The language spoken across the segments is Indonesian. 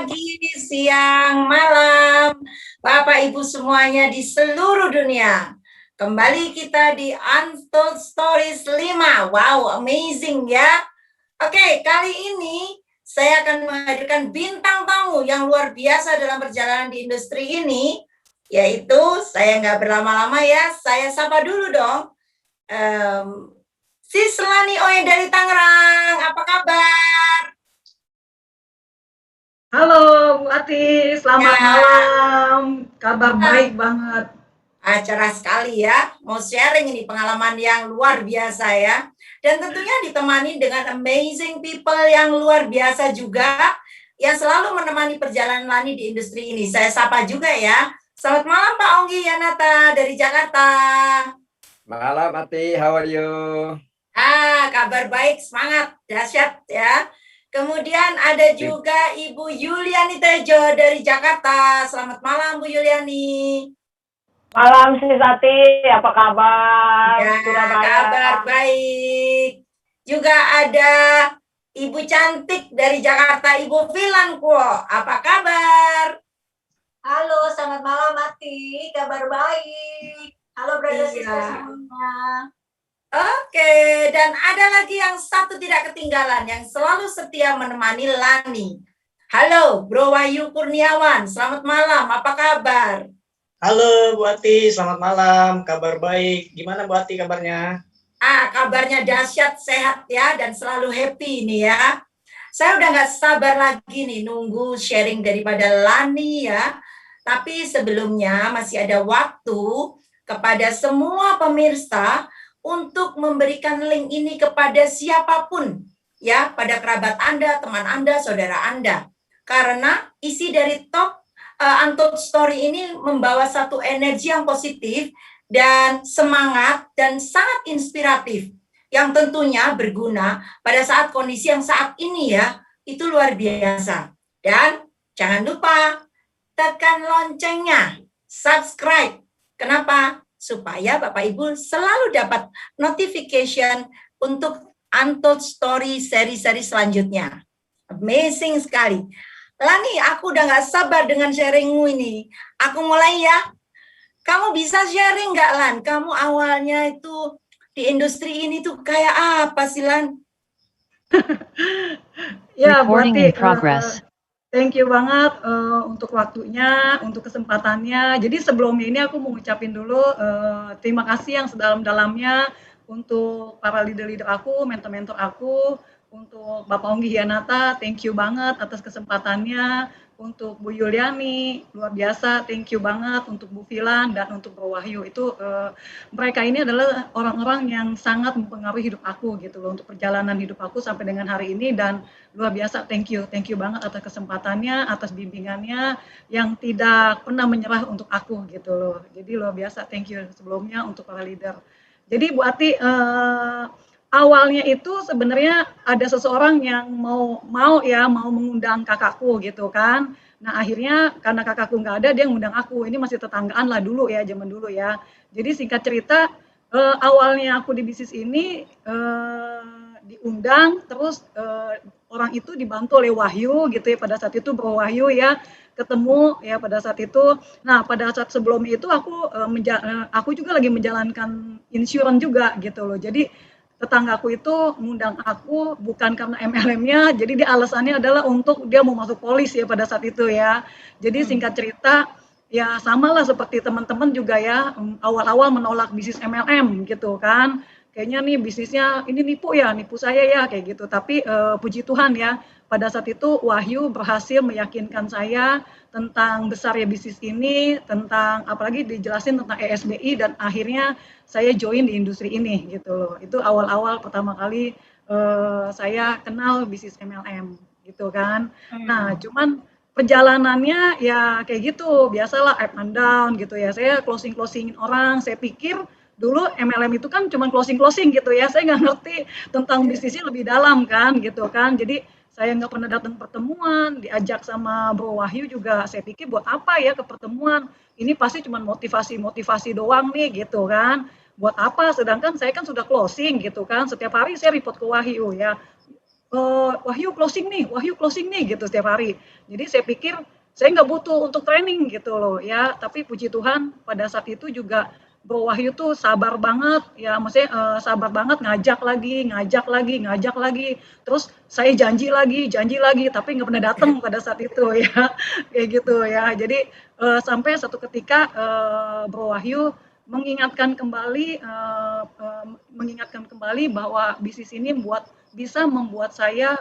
pagi, siang, malam, Bapak Ibu semuanya di seluruh dunia. Kembali kita di Untold Stories 5. Wow, amazing ya. Oke, kali ini saya akan menghadirkan bintang tamu yang luar biasa dalam perjalanan di industri ini, yaitu saya nggak berlama-lama ya, saya sapa dulu dong. Sis Lani Oe dari Tangerang, apa kabar? Halo Bu Ati, selamat malam. Kabar baik banget. Cerah sekali ya, mau sharing ini pengalaman yang luar biasa ya. Dan tentunya ditemani dengan amazing people yang luar biasa juga, yang selalu menemani perjalanan Lani di industri ini. Saya sapa juga ya. Selamat malam Pak Onggi Yanata dari Jakarta. Malam Ati, how are you? Kabar baik, semangat, dahsyat ya. Kemudian ada juga Ibu Yuliani Tejo dari Jakarta. Selamat malam Bu Yuliani. Malam Sis Ati, apa kabar? Ya, kabar baik. Juga ada Ibu cantik dari Jakarta, Ibu Filan Kuo. Apa kabar? Halo, selamat malam Ati. Kabar baik. Halo brother sister semuanya. Oke, dan ada lagi yang satu tidak ketinggalan, yang selalu setia menemani Lani. Halo, Bro Wahyu Kurniawan. Selamat malam, apa kabar? Halo Bu Ati, selamat malam. Kabar baik. Gimana Bu Ati kabarnya? Kabarnya dahsyat, sehat ya, dan selalu happy nih ya. Saya udah nggak sabar lagi nih nunggu sharing daripada Lani ya. Tapi sebelumnya masih ada waktu kepada semua pemirsa untuk memberikan link ini kepada siapapun ya, pada kerabat Anda, teman Anda, saudara Anda. Karena isi dari Talk Untold Story ini membawa satu energi yang positif dan semangat dan sangat inspiratif yang tentunya berguna pada saat kondisi yang saat ini ya, itu luar biasa. Dan jangan lupa tekan loncengnya, subscribe. Kenapa? Supaya Bapak Ibu selalu dapat notification untuk Untold Story seri-seri selanjutnya. Amazing sekali. Lani, aku udah gak sabar dengan sharingmu ini. Aku mulai ya. Kamu bisa sharing gak, Lan? Kamu awalnya itu di industri ini tuh kayak apa sih, Lan? Ya, Bu Ati, thank you banget untuk waktunya, untuk kesempatannya. Jadi sebelumnya ini aku mau ngucapin dulu terima kasih yang sedalam-dalamnya untuk para leader-leader aku, mentor-mentor aku, untuk Bapak Onggi Yanata, thank you banget atas kesempatannya. Untuk Bu Yuliani, luar biasa, thank you banget. Untuk Bu Filan dan untuk Bro Wahyu, itu mereka ini adalah orang-orang yang sangat mempengaruhi hidup aku gitu loh, untuk perjalanan hidup aku sampai dengan hari ini. Dan luar biasa, thank you banget atas kesempatannya, atas bimbingannya yang tidak pernah menyerah untuk aku gitu loh. Jadi luar biasa, thank you sebelumnya untuk para leader. Jadi Bu Ati, awalnya itu sebenarnya ada seseorang yang mau mengundang kakakku gitu kan. Nah akhirnya karena kakakku nggak ada, dia ngundang aku. Ini masih tetanggaan lah dulu ya, zaman dulu ya. Jadi singkat cerita, awalnya aku di bisnis ini diundang, terus orang itu dibantu oleh Wahyu gitu ya, pada saat itu Bro Wahyu ya, ketemu ya pada saat itu. Nah pada saat sebelum itu aku juga lagi menjalankan insurance juga gitu loh. Jadi tetanggaku itu ngundang aku bukan karena MLM-nya, jadi dia alasannya adalah untuk dia mau masuk polis ya pada saat itu ya. Jadi singkat cerita, ya samalah seperti teman-teman juga ya, awal-awal menolak bisnis MLM gitu kan. Kayaknya nih bisnisnya ini nipu saya ya kayak gitu. Tapi puji Tuhan ya, pada saat itu Wahyu berhasil meyakinkan saya tentang besarnya bisnis ini, tentang apalagi dijelasin tentang ESBI, dan akhirnya saya join di industri ini gitu loh. Itu awal-awal pertama kali saya kenal bisnis MLM gitu kan. Nah cuman perjalanannya ya kayak gitu, biasalah up and down gitu ya. Saya closing-closingin orang, saya pikir dulu MLM itu kan cuma closing gitu ya, saya nggak ngerti tentang bisnisnya lebih dalam kan gitu kan. Jadi saya nggak pernah datang pertemuan, diajak sama Bro Wahyu juga, saya pikir buat apa ya ke pertemuan, ini pasti cuma motivasi doang nih gitu kan, buat apa, sedangkan saya kan sudah closing gitu kan, setiap hari saya report ke Wahyu ya, Wahyu closing nih gitu setiap hari. Jadi saya pikir saya nggak butuh untuk training gitu loh ya, tapi puji Tuhan pada saat itu juga Bro Wahyu tuh sabar banget ya, maksudnya sabar banget ngajak lagi, terus saya janji lagi, tapi nggak pernah datang pada saat itu ya, kayak gitu ya. Jadi sampai satu ketika Bro Wahyu mengingatkan kembali bahwa bisnis ini bisa membuat saya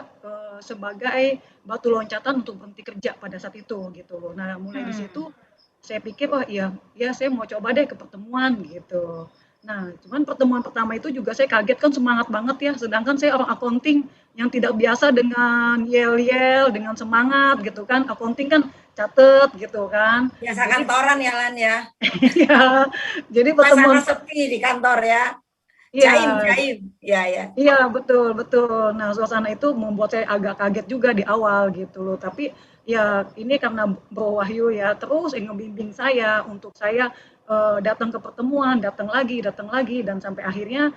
sebagai batu loncatan untuk berhenti kerja pada saat itu gitu loh. Nah, mulai di situ saya pikir wah iya saya mau coba deh ke pertemuan gitu. Nah, cuman pertemuan pertama itu juga saya kaget kan semangat banget ya, sedangkan saya orang accounting yang tidak biasa dengan yel-yel, dengan semangat gitu kan. Accounting kan catet gitu kan. Biasa Jadi kantoran ya Lan ya. ya, jadi Suasana pertemuan sepi di kantor ya. Jaim, iya, jaim. Ya, ya. iya, betul betul. Nah, suasana itu membuat saya agak kaget juga di awal gitu loh. Tapi ya ini karena Bro Wahyu ya terus ngebimbing saya untuk saya datang ke pertemuan, datang lagi dan sampai akhirnya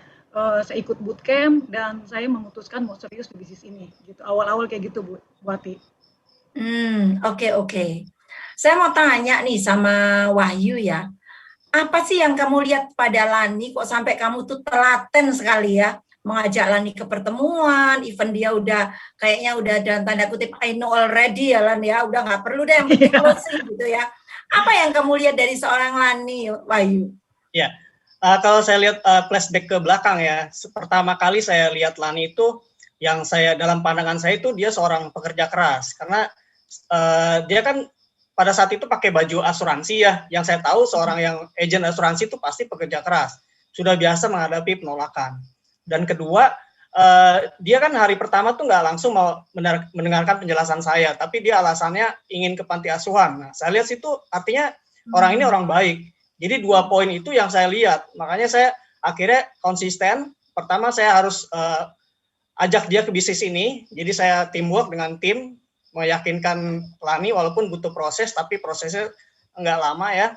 saya ikut bootcamp dan saya memutuskan mau serius di bisnis ini gitu. Awal-awal kayak gitu Bu Wati. Oke, oke. Saya mau tanya nih sama Wahyu ya. Apa sih yang kamu lihat pada Lani kok sampai kamu tuh telaten sekali ya mengajak Lani ke pertemuan, even dia udah kayaknya udah dalam tanda kutip I know already ya Lan ya, udah nggak perlu deh yang penting closing gitu ya. Apa yang kamu lihat dari seorang Lani, Wahyu? Ya, kalau saya lihat flashback ke belakang ya, pertama kali saya lihat Lani itu, yang saya dalam pandangan saya itu dia seorang pekerja keras, karena dia kan pada saat itu pakai baju asuransi ya, yang saya tahu seorang yang agent asuransi itu pasti pekerja keras, sudah biasa menghadapi penolakan. Dan kedua, dia kan hari pertama tuh nggak langsung mau mendengarkan penjelasan saya, tapi dia alasannya ingin ke panti asuhan. Nah, saya lihat situ artinya orang ini orang baik. Jadi 2 poin itu yang saya lihat, makanya saya akhirnya konsisten. Pertama saya harus ajak dia ke bisnis ini, jadi saya teamwork dengan tim, meyakinkan Lani walaupun butuh proses, tapi prosesnya enggak lama ya,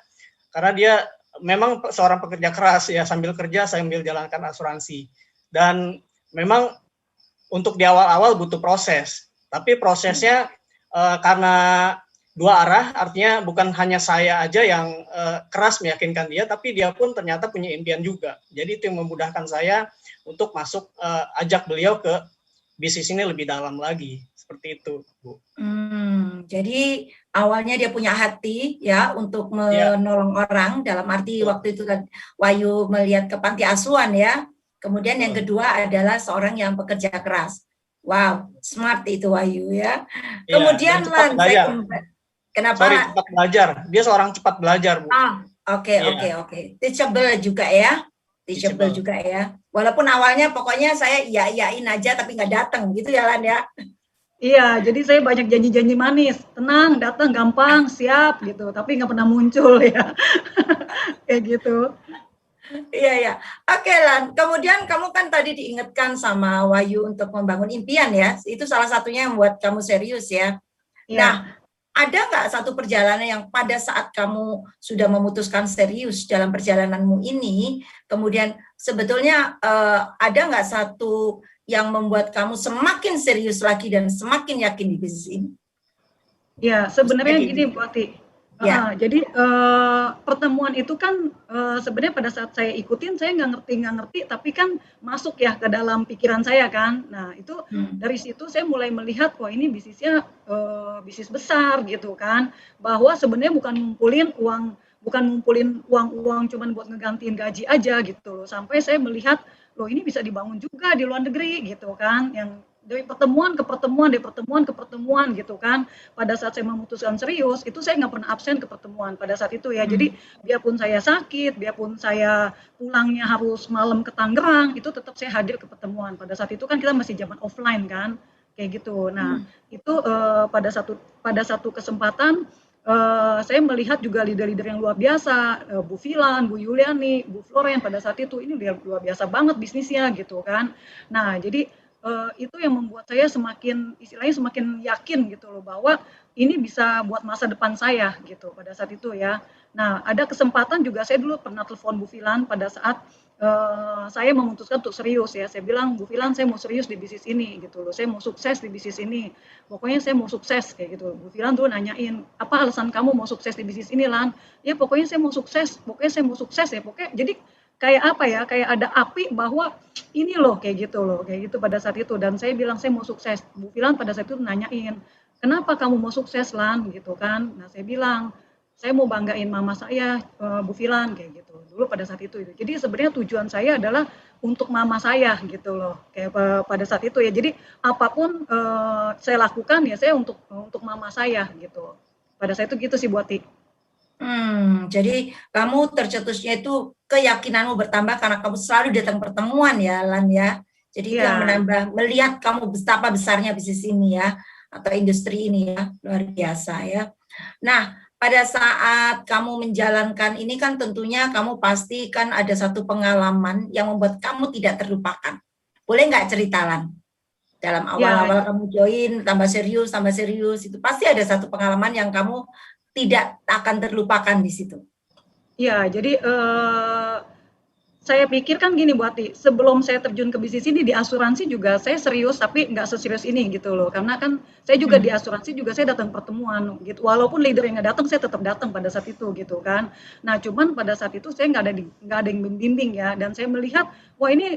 karena dia memang seorang pekerja keras ya, sambil kerja sambil jalankan asuransi. Dan memang untuk di awal-awal butuh proses, tapi prosesnya karena 2 arah, artinya bukan hanya saya aja yang keras meyakinkan dia, tapi dia pun ternyata punya impian juga. Jadi itu yang memudahkan saya untuk masuk ajak beliau ke bisnis ini lebih dalam lagi. Seperti itu, Bu. Jadi awalnya dia punya hati ya untuk menolong orang, dalam arti waktu itu kan Wahyu melihat ke panti asuhan ya. Kemudian yang kedua adalah seorang yang pekerja keras. Wow, smart itu Wahyu ya. Kemudian Lan, kenapa? Cepat belajar. Dia seorang cepat belajar, Bu. Oke. Teachable juga ya. Teachable juga ya. Walaupun awalnya pokoknya saya iyain aja tapi nggak datang gitu ya Lan ya. Iya, jadi saya banyak janji-janji manis, tenang, datang, gampang, siap gitu, tapi nggak pernah muncul ya, kayak gitu. Iya. Oke Lan, kemudian kamu kan tadi diingatkan sama Wahyu untuk membangun impian ya, itu salah satunya yang membuat kamu serius ya. Ya. Nah, ada nggak satu perjalanan yang pada saat kamu sudah memutuskan serius dalam perjalananmu ini, kemudian sebetulnya ada nggak satu yang membuat kamu semakin serius lagi dan semakin yakin di bisnis ini? Ya, sebenarnya gini, Bu Ati. Jadi pertemuan itu kan sebenarnya pada saat saya ikutin saya nggak ngerti, tapi kan masuk ya ke dalam pikiran saya kan. Nah itu dari situ saya mulai melihat wah ini bisnisnya bisnis besar gitu kan. Bahwa sebenarnya bukan ngumpulin uang cuman buat ngegantiin gaji aja gitu loh. Sampai saya melihat loh ini bisa dibangun juga di luar negeri gitu kan. Yang dari pertemuan ke pertemuan gitu kan. Pada saat saya memutuskan serius, itu saya nggak pernah absen ke pertemuan pada saat itu ya. Jadi biarpun saya sakit, biarpun saya pulangnya harus malam ke Tangerang, itu tetap saya hadir ke pertemuan. Pada saat itu kan kita masih zaman offline kan, kayak gitu. Nah itu pada satu kesempatan saya melihat juga leader-leader yang luar biasa, Bu Filan, Bu Yuliani, Bu Floren pada saat itu ini luar biasa banget bisnisnya gitu kan. Nah jadi itu yang membuat saya semakin yakin gitu loh bahwa ini bisa buat masa depan saya gitu pada saat itu ya. Nah ada kesempatan juga saya dulu pernah telepon Bu Filan pada saat saya memutuskan untuk serius ya. Saya bilang, Bu Filan, saya mau serius di bisnis ini gitu loh. Saya mau sukses di bisnis ini. Pokoknya saya mau sukses kayak gitu. Bu Filan tuh nanyain, apa alasan kamu mau sukses di bisnis ini, Lan? Ya pokoknya saya mau sukses. Pokoknya saya mau sukses ya. Pokoknya jadi kayak apa ya? Kayak ada api bahwa ini loh kayak gitu loh. Kayak gitu pada saat itu. Dan saya bilang saya mau sukses. Bu Filan pada saat itu nanyain, kenapa kamu mau sukses, Lan? Gitu kan. Nah saya bilang, saya mau banggain mama saya, Bu Filan kayak gitu. Dulu pada saat itu. Jadi sebenarnya tujuan saya adalah untuk mama saya gitu loh. Kayak pada saat itu ya. Jadi apapun saya lakukan ya saya untuk mama saya gitu. Pada saat itu gitu sih Bu Ati. Jadi kamu tercetusnya itu keyakinanmu bertambah karena kamu selalu datang pertemuan ya, Lan ya. Jadi itu yang Iya. menambah melihat kamu betapa besarnya bisnis ini ya, atau industri ini ya, luar biasa ya. Nah, pada saat kamu menjalankan ini kan tentunya kamu pasti kan ada satu pengalaman yang membuat kamu tidak terlupakan. Boleh nggak cerita, Lan? Dalam Ya, awal-awal kamu join, tambah serius, itu pasti ada satu pengalaman yang kamu tidak akan terlupakan di situ. ya, jadi saya pikir kan gini Bu Ati, sebelum saya terjun ke bisnis ini di asuransi juga saya serius tapi nggak seserius ini gitu loh. Karena kan saya juga di asuransi juga saya datang pertemuan gitu. Walaupun leader yang nggak datang saya tetap datang pada saat itu gitu kan. Nah cuman pada saat itu saya nggak ada yang membimbing ya. Dan saya melihat wah ini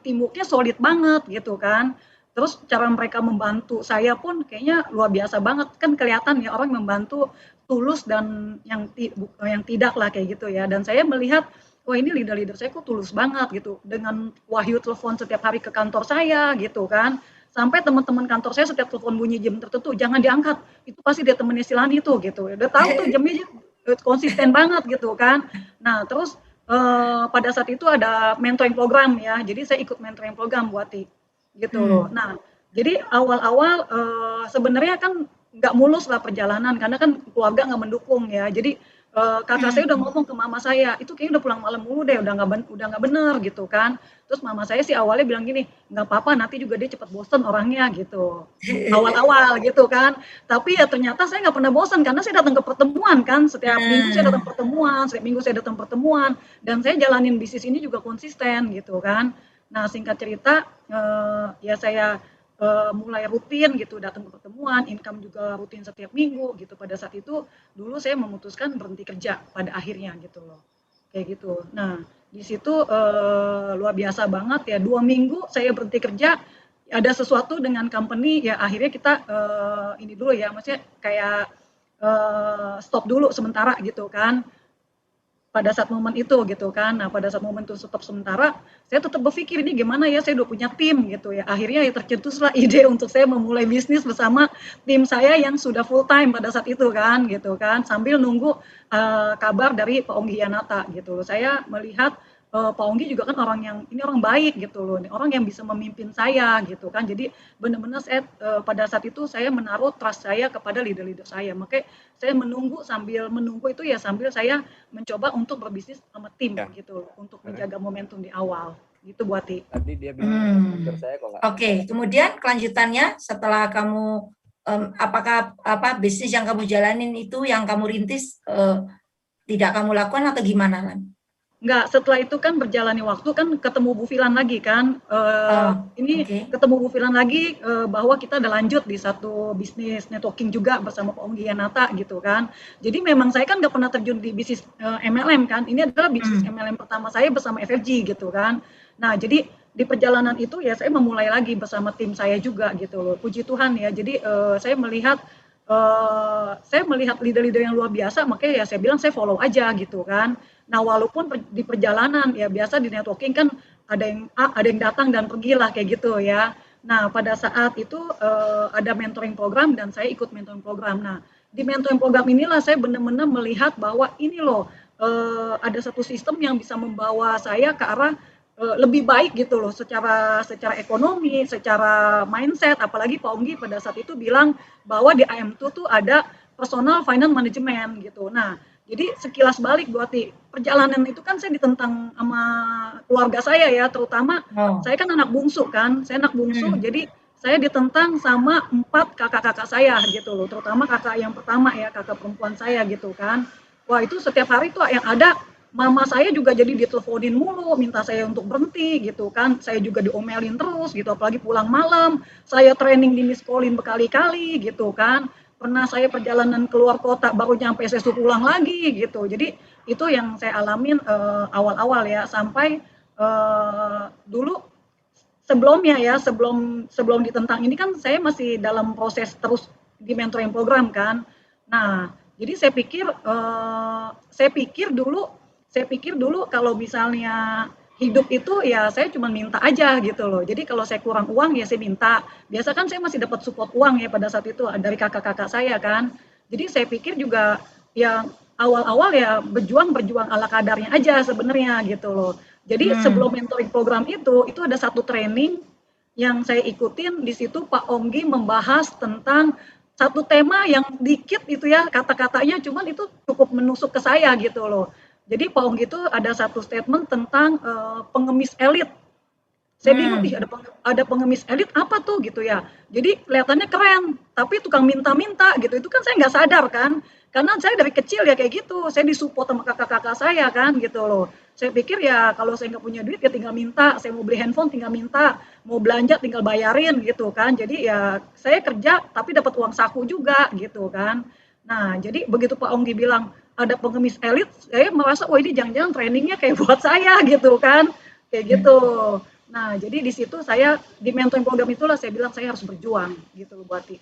teamworknya solid banget gitu kan. Terus cara mereka membantu saya pun kayaknya luar biasa banget kan kelihatan ya orang membantu tulus dan yang tidak lah kayak gitu ya. Dan saya melihat wah ini leader-leader saya kok tulus banget gitu. Dengan Wahyu telepon setiap hari ke kantor saya gitu kan. Sampai teman-teman kantor saya setiap telepon bunyi jam tertentu, jangan diangkat. Itu pasti dia temennya si Lani tuh gitu. Udah tahu tuh jamnya konsisten banget gitu kan. Nah terus pada saat itu ada mentoring program ya. Jadi saya ikut mentoring program buat gitu loh. Nah jadi awal-awal sebenarnya kan nggak mulus lah perjalanan karena kan keluarga nggak mendukung ya. Jadi kakak saya udah ngomong ke mama saya, itu kayaknya udah pulang malam mulu deh, udah nggak bener gitu kan. Terus mama saya sih awalnya bilang gini, nggak apa-apa nanti juga dia cepat bosen orangnya gitu. Awal-awal gitu kan. Tapi ya ternyata saya nggak pernah bosan karena saya datang ke pertemuan kan. Setiap minggu saya datang pertemuan, setiap minggu saya datang pertemuan. Dan saya jalanin bisnis ini juga konsisten gitu kan. Nah singkat cerita, ya saya mulai rutin gitu datang ke pertemuan, income juga rutin setiap minggu gitu. Pada saat itu dulu saya memutuskan berhenti kerja pada akhirnya gitu loh. Kayak gitu. Nah, di situ luar biasa banget ya 2 minggu saya berhenti kerja, ada sesuatu dengan company ya akhirnya kita ini dulu ya, maksudnya kayak stop dulu sementara gitu kan. Pada saat momen itu gitu kan. Nah, pada saat momen itu stop sementara, saya tetap berpikir ini gimana ya saya udah punya tim gitu ya. Akhirnya ya tercetuslah ide untuk saya memulai bisnis bersama tim saya yang sudah full time pada saat itu kan gitu kan. Sambil nunggu kabar dari Pak Onggi Yanata gitu loh. Saya melihat Pak Onggi juga kan orang yang ini orang baik gitu loh, orang yang bisa memimpin saya gitu kan. Jadi benar-benar saya pada saat itu saya menaruh trust saya kepada leader-leader saya. Makanya saya menunggu sambil menunggu itu ya sambil saya mencoba untuk berbisnis sama tim gitu loh, untuk menjaga momentum di awal. Gitu Bu Ati. Tadi dia bilang speaker saya kok nggak. Oke, kemudian kelanjutannya setelah kamu apakah bisnis yang kamu jalanin itu yang kamu rintis tidak kamu lakukan atau gimana, Lan? Enggak, setelah itu kan berjalannya waktu kan ketemu Bu Filan lagi kan. Ketemu Bu Filan lagi bahwa kita udah lanjut di satu bisnis networking juga bersama Pak Onggi Yanata gitu kan. Jadi memang saya kan nggak pernah terjun di bisnis MLM kan. Ini adalah bisnis MLM pertama saya bersama FFG gitu kan. Nah, jadi di perjalanan itu ya saya memulai lagi bersama tim saya juga gitu loh. Puji Tuhan ya. Jadi saya melihat leader-leader yang luar biasa, makanya ya saya bilang saya follow aja gitu kan. Nah walaupun di perjalanan ya biasa di networking kan ada yang datang dan pergilah kayak gitu ya. Nah pada saat itu ada mentoring program dan saya ikut mentoring program. Nah di mentoring program inilah saya benar-benar melihat bahwa ini loh ada satu sistem yang bisa membawa saya ke arah lebih baik gitu loh secara ekonomi, secara mindset. Apalagi Pak Onggi pada saat itu bilang bahwa di AM2 tuh ada personal finance management gitu. Nah jadi sekilas balik buat perjalanan itu kan saya ditentang sama keluarga saya ya, terutama saya kan anak bungsu kan, saya anak bungsu, jadi saya ditentang sama 4 kakak-kakak saya gitu loh, terutama kakak yang pertama ya, kakak perempuan saya gitu kan. Wah itu setiap hari tuh yang ada mama saya juga jadi diteleponin mulu, minta saya untuk berhenti gitu kan. Saya juga diomelin terus gitu, apalagi pulang malam. Saya training di Miss Collin berkali-kali gitu kan. Pernah saya perjalanan keluar kota baru nyampe saya suruh pulang lagi gitu. Jadi itu yang saya alamin awal-awal ya, sampai dulu sebelumnya ya, sebelum ditentang ini kan saya masih dalam proses terus di mentoring program kan. Nah, jadi saya pikir dulu kalau misalnya hidup itu ya saya cuma minta aja gitu loh. Jadi kalau saya kurang uang ya saya minta. Biasa kan saya masih dapat support uang ya pada saat itu dari kakak-kakak saya kan. Jadi saya pikir juga ya awal-awal ya berjuang ala kadarnya aja sebenarnya gitu loh. Jadi sebelum mentoring program itu ada satu training yang saya ikutin. Di situ Pak Onggi membahas tentang satu tema yang dikit itu ya kata-katanya, cuman itu cukup menusuk ke saya gitu loh. Jadi Pak Onggi itu ada satu statement tentang pengemis elit. Saya bingung nih, ada pengemis elit apa tuh gitu ya. Jadi kelihatannya keren, tapi tukang minta-minta gitu. Itu kan saya nggak sadar kan. Karena saya dari kecil ya kayak gitu. Saya disupport sama kakak-kakak saya kan gitu loh. Saya pikir ya kalau saya nggak punya duit ya tinggal minta. Saya mau beli handphone tinggal minta. Mau belanja tinggal bayarin gitu kan. Jadi ya saya kerja tapi dapat uang saku juga gitu kan. Nah jadi begitu Pak Onggi bilang ada pengemis elit, saya merasa wah ini jangan-jangan trainingnya kayak buat saya gitu kan. Kayak gitu. Nah, jadi di situ saya di mentoring program itulah saya bilang saya harus berjuang gitu Bu Ati.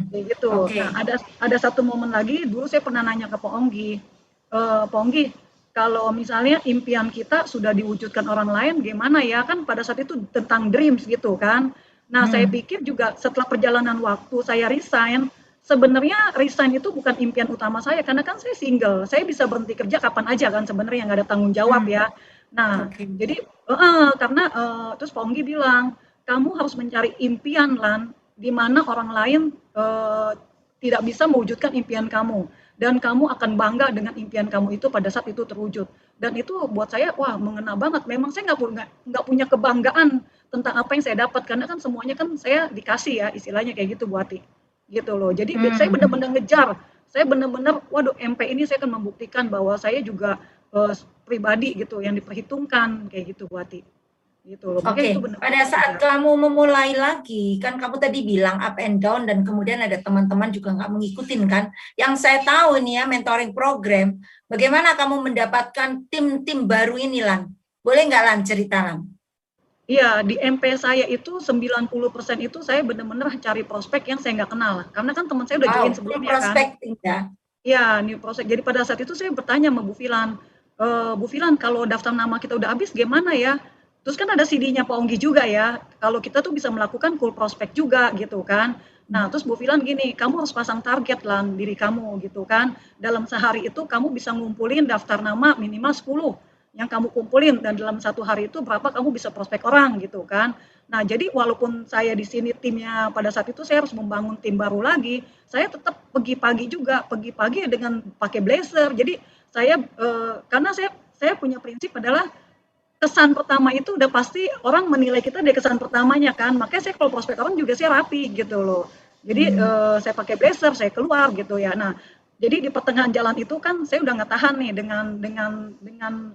Kayak gitu. Oke. Nah, ada satu momen lagi dulu saya pernah nanya ke Pak Onggi, Pak Onggi, kalau misalnya impian kita sudah diwujudkan orang lain gimana ya? Kan pada saat itu tentang dreams gitu kan. Nah, saya pikir juga setelah perjalanan waktu saya resign, sebenarnya resign itu bukan impian utama saya karena kan saya single. Saya bisa berhenti kerja kapan aja kan sebenarnya nggak ada tanggung jawab ya. Nah, jadi karena terus Pak Onggi bilang, kamu harus mencari impian Lan, di mana orang lain tidak bisa mewujudkan impian kamu dan kamu akan bangga dengan impian kamu itu pada saat itu terwujud. Dan itu buat saya wah mengena banget. Memang saya nggak punya kebanggaan tentang apa yang saya dapat karena kan semuanya kan saya dikasih ya istilahnya kayak gitu Bu Ati. Gitu loh. Jadi saya benar-benar ngejar. Saya benar-benar waduh MP ini saya akan membuktikan bahwa saya juga pribadi gitu yang diperhitungkan kayak gitu Bu Ati. Gitu loh. Oke, pada saat kamu memulai lagi, kan kamu tadi bilang up and down dan kemudian ada teman-teman juga nggak mengikutin kan. Yang saya tahu nih ya mentoring program, bagaimana kamu mendapatkan tim-tim baru ini Lan? Boleh nggak Lan cerita Lan? Iya, di MP saya itu 90% itu saya benar-benar cari prospek yang saya nggak kenal. Karena kan teman saya udah join sebelumnya kan. Prospecting ya? Iya, new prospek. Jadi pada saat itu saya bertanya sama Bu Filan, Bu Filan kalau daftar nama kita udah habis gimana ya? Terus kan ada CD-nya Pak Onggi juga ya, kalau kita tuh bisa melakukan cool prospek juga gitu kan. Nah terus Bu Filan gini, kamu harus pasang target Lan diri kamu gitu kan. Dalam sehari itu kamu bisa ngumpulin daftar nama minimal 10 yang kamu kumpulin dan dalam satu hari itu berapa kamu bisa prospek orang gitu kan. Nah jadi walaupun saya di sini timnya pada saat itu saya harus membangun tim baru lagi, saya tetap pergi pagi dengan pakai blazer. Jadi saya karena saya punya prinsip adalah kesan pertama itu udah pasti orang menilai kita dari kesan pertamanya kan. Makanya saya kalau prospek orang juga saya rapi gitu loh. Jadi saya pakai blazer, saya keluar gitu ya. Nah, jadi di pertengahan jalan itu kan saya udah nggak tahan nih dengan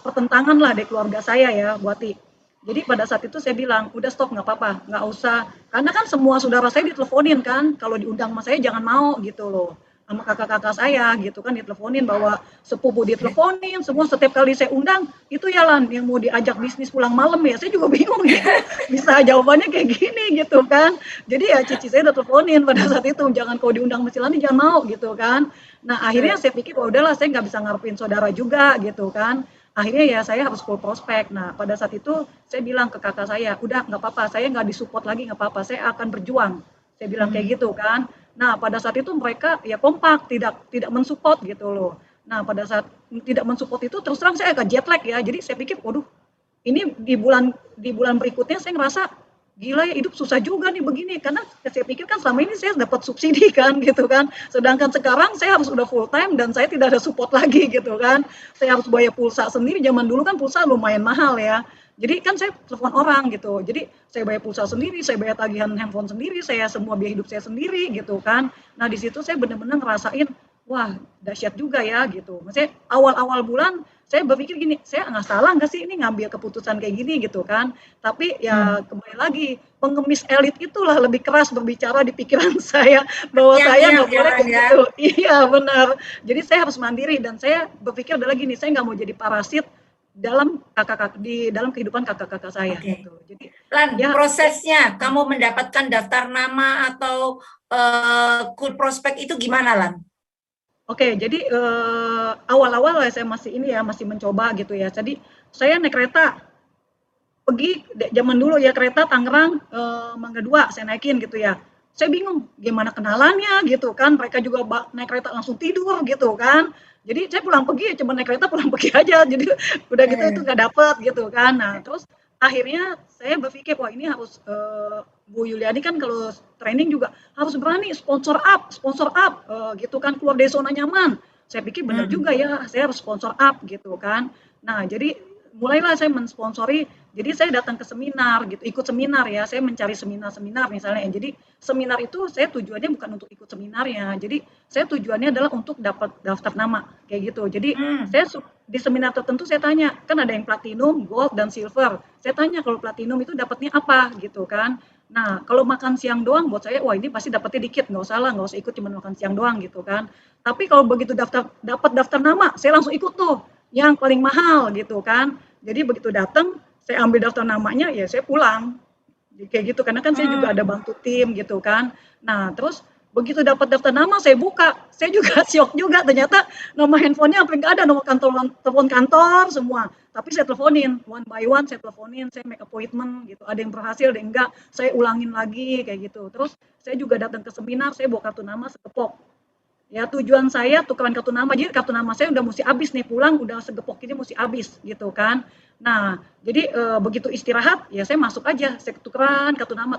pertentangan lah dari keluarga saya ya, Bu Ati. Jadi pada saat itu saya bilang, udah stop nggak apa-apa, nggak usah. Karena kan semua saudara saya diteleponin kan, kalau diundang sama saya jangan mau gitu loh. Sama kakak-kakak saya gitu kan diteleponin bahwa sepupu diteleponin semua setiap kali saya undang itu ya Lan yang mau diajak bisnis pulang malam ya saya juga bingung gitu bisa jawabannya kayak gini gitu kan jadi ya cici saya udah teleponin pada saat itu jangan kalau diundang Mas Lani jangan mau gitu kan. Nah akhirnya saya pikir oh udahlah saya nggak bisa ngarepin saudara juga gitu kan. Akhirnya ya saya harus full prospek. Nah pada saat itu saya bilang ke kakak saya udah nggak apa-apa saya nggak disupport lagi nggak apa-apa saya akan berjuang saya bilang kayak gitu kan. Nah, pada saat itu mereka ya kompak, tidak mensupport gitu loh. Nah, pada saat tidak mensupport itu terus terang saya agak jet lag ya. Jadi saya pikir, waduh, ini di bulan berikutnya saya ngerasa gila ya hidup susah juga nih begini karena saya pikir kan selama ini saya dapat subsidi kan gitu kan. Sedangkan sekarang saya harus udah full time dan saya tidak ada support lagi gitu kan. Saya harus bayar pulsa sendiri. Zaman dulu kan pulsa lumayan mahal ya. Jadi kan saya telepon orang gitu. Jadi saya bayar pulsa sendiri, saya bayar tagihan handphone sendiri, saya semua biaya hidup saya sendiri gitu kan. Nah di situ saya benar-benar ngerasain wah dahsyat juga ya gitu. Maksudnya awal-awal bulan saya berpikir gini, saya nggak salah nggak sih ini ngambil keputusan kayak gini gitu kan. Tapi ya kembali lagi, pengemis elit itulah lebih keras berbicara di pikiran saya bahwa saya Yang nggak boleh ya, kayak ya. gitu. Iya benar. Jadi saya harus mandiri dan saya berpikir adalah gini, saya nggak mau jadi parasit dalam di dalam kehidupan kakak-kakak saya Oke. gitu. Jadi Lan, ya prosesnya kamu mendapatkan daftar nama atau cool prospek itu gimana, Lan? oke, jadi awal-awal saya masih ini ya, masih mencoba gitu ya. Jadi saya naik kereta pergi zaman dulu ya kereta Tangerang Mangga 2 saya naikin gitu ya. Saya bingung gimana kenalannya gitu kan. Mereka juga naik kereta langsung tidur gitu kan. Jadi saya pulang pergi ya cuma naik kereta pulang pergi aja. Jadi udah gitu itu nggak dapet gitu kan. Nah terus akhirnya saya berpikir wah ini harus Bu Yuliani kan kalau training juga harus berani sponsor up gitu kan keluar dari zona nyaman. Saya pikir benar juga ya, saya harus sponsor up gitu kan. Nah, jadi mulailah saya mensponsori jadi saya datang ke seminar gitu, ikut seminar ya, saya mencari seminar-seminar misalnya. Jadi seminar itu saya tujuannya bukan untuk ikut seminarnya, jadi saya tujuannya adalah untuk dapat daftar nama kayak gitu. Jadi saya di seminar tertentu saya tanya, kan ada yang platinum, gold, dan silver. Saya tanya kalau platinum itu dapatnya apa gitu kan. Nah kalau makan siang doang buat saya, wah ini pasti dapatnya dikit, nggak usah lah, nggak usah ikut cuma makan siang doang gitu kan. Tapi kalau begitu dapat daftar nama, saya langsung ikut tuh yang paling mahal gitu kan. Jadi begitu datang, saya ambil daftar namanya, ya saya pulang. Kayak gitu, karena kan saya juga ada bantu tim gitu kan. Nah, terus begitu dapat daftar nama, saya buka. Saya juga syok juga, ternyata nomor handphonenya sampai nggak ada, nomor telepon kantor semua. Tapi saya teleponin, one by one saya teleponin, saya make appointment gitu. Ada yang berhasil, ada yang enggak, saya ulangin lagi kayak gitu. Terus saya juga datang ke seminar, saya bawa kartu nama sekepok. Ya tujuan saya tukeran kartu nama, jadi kartu nama saya udah mesti habis nih pulang, udah segepok ini mesti habis gitu kan. Nah, jadi begitu istirahat ya saya masuk aja, saya tukeran kartu nama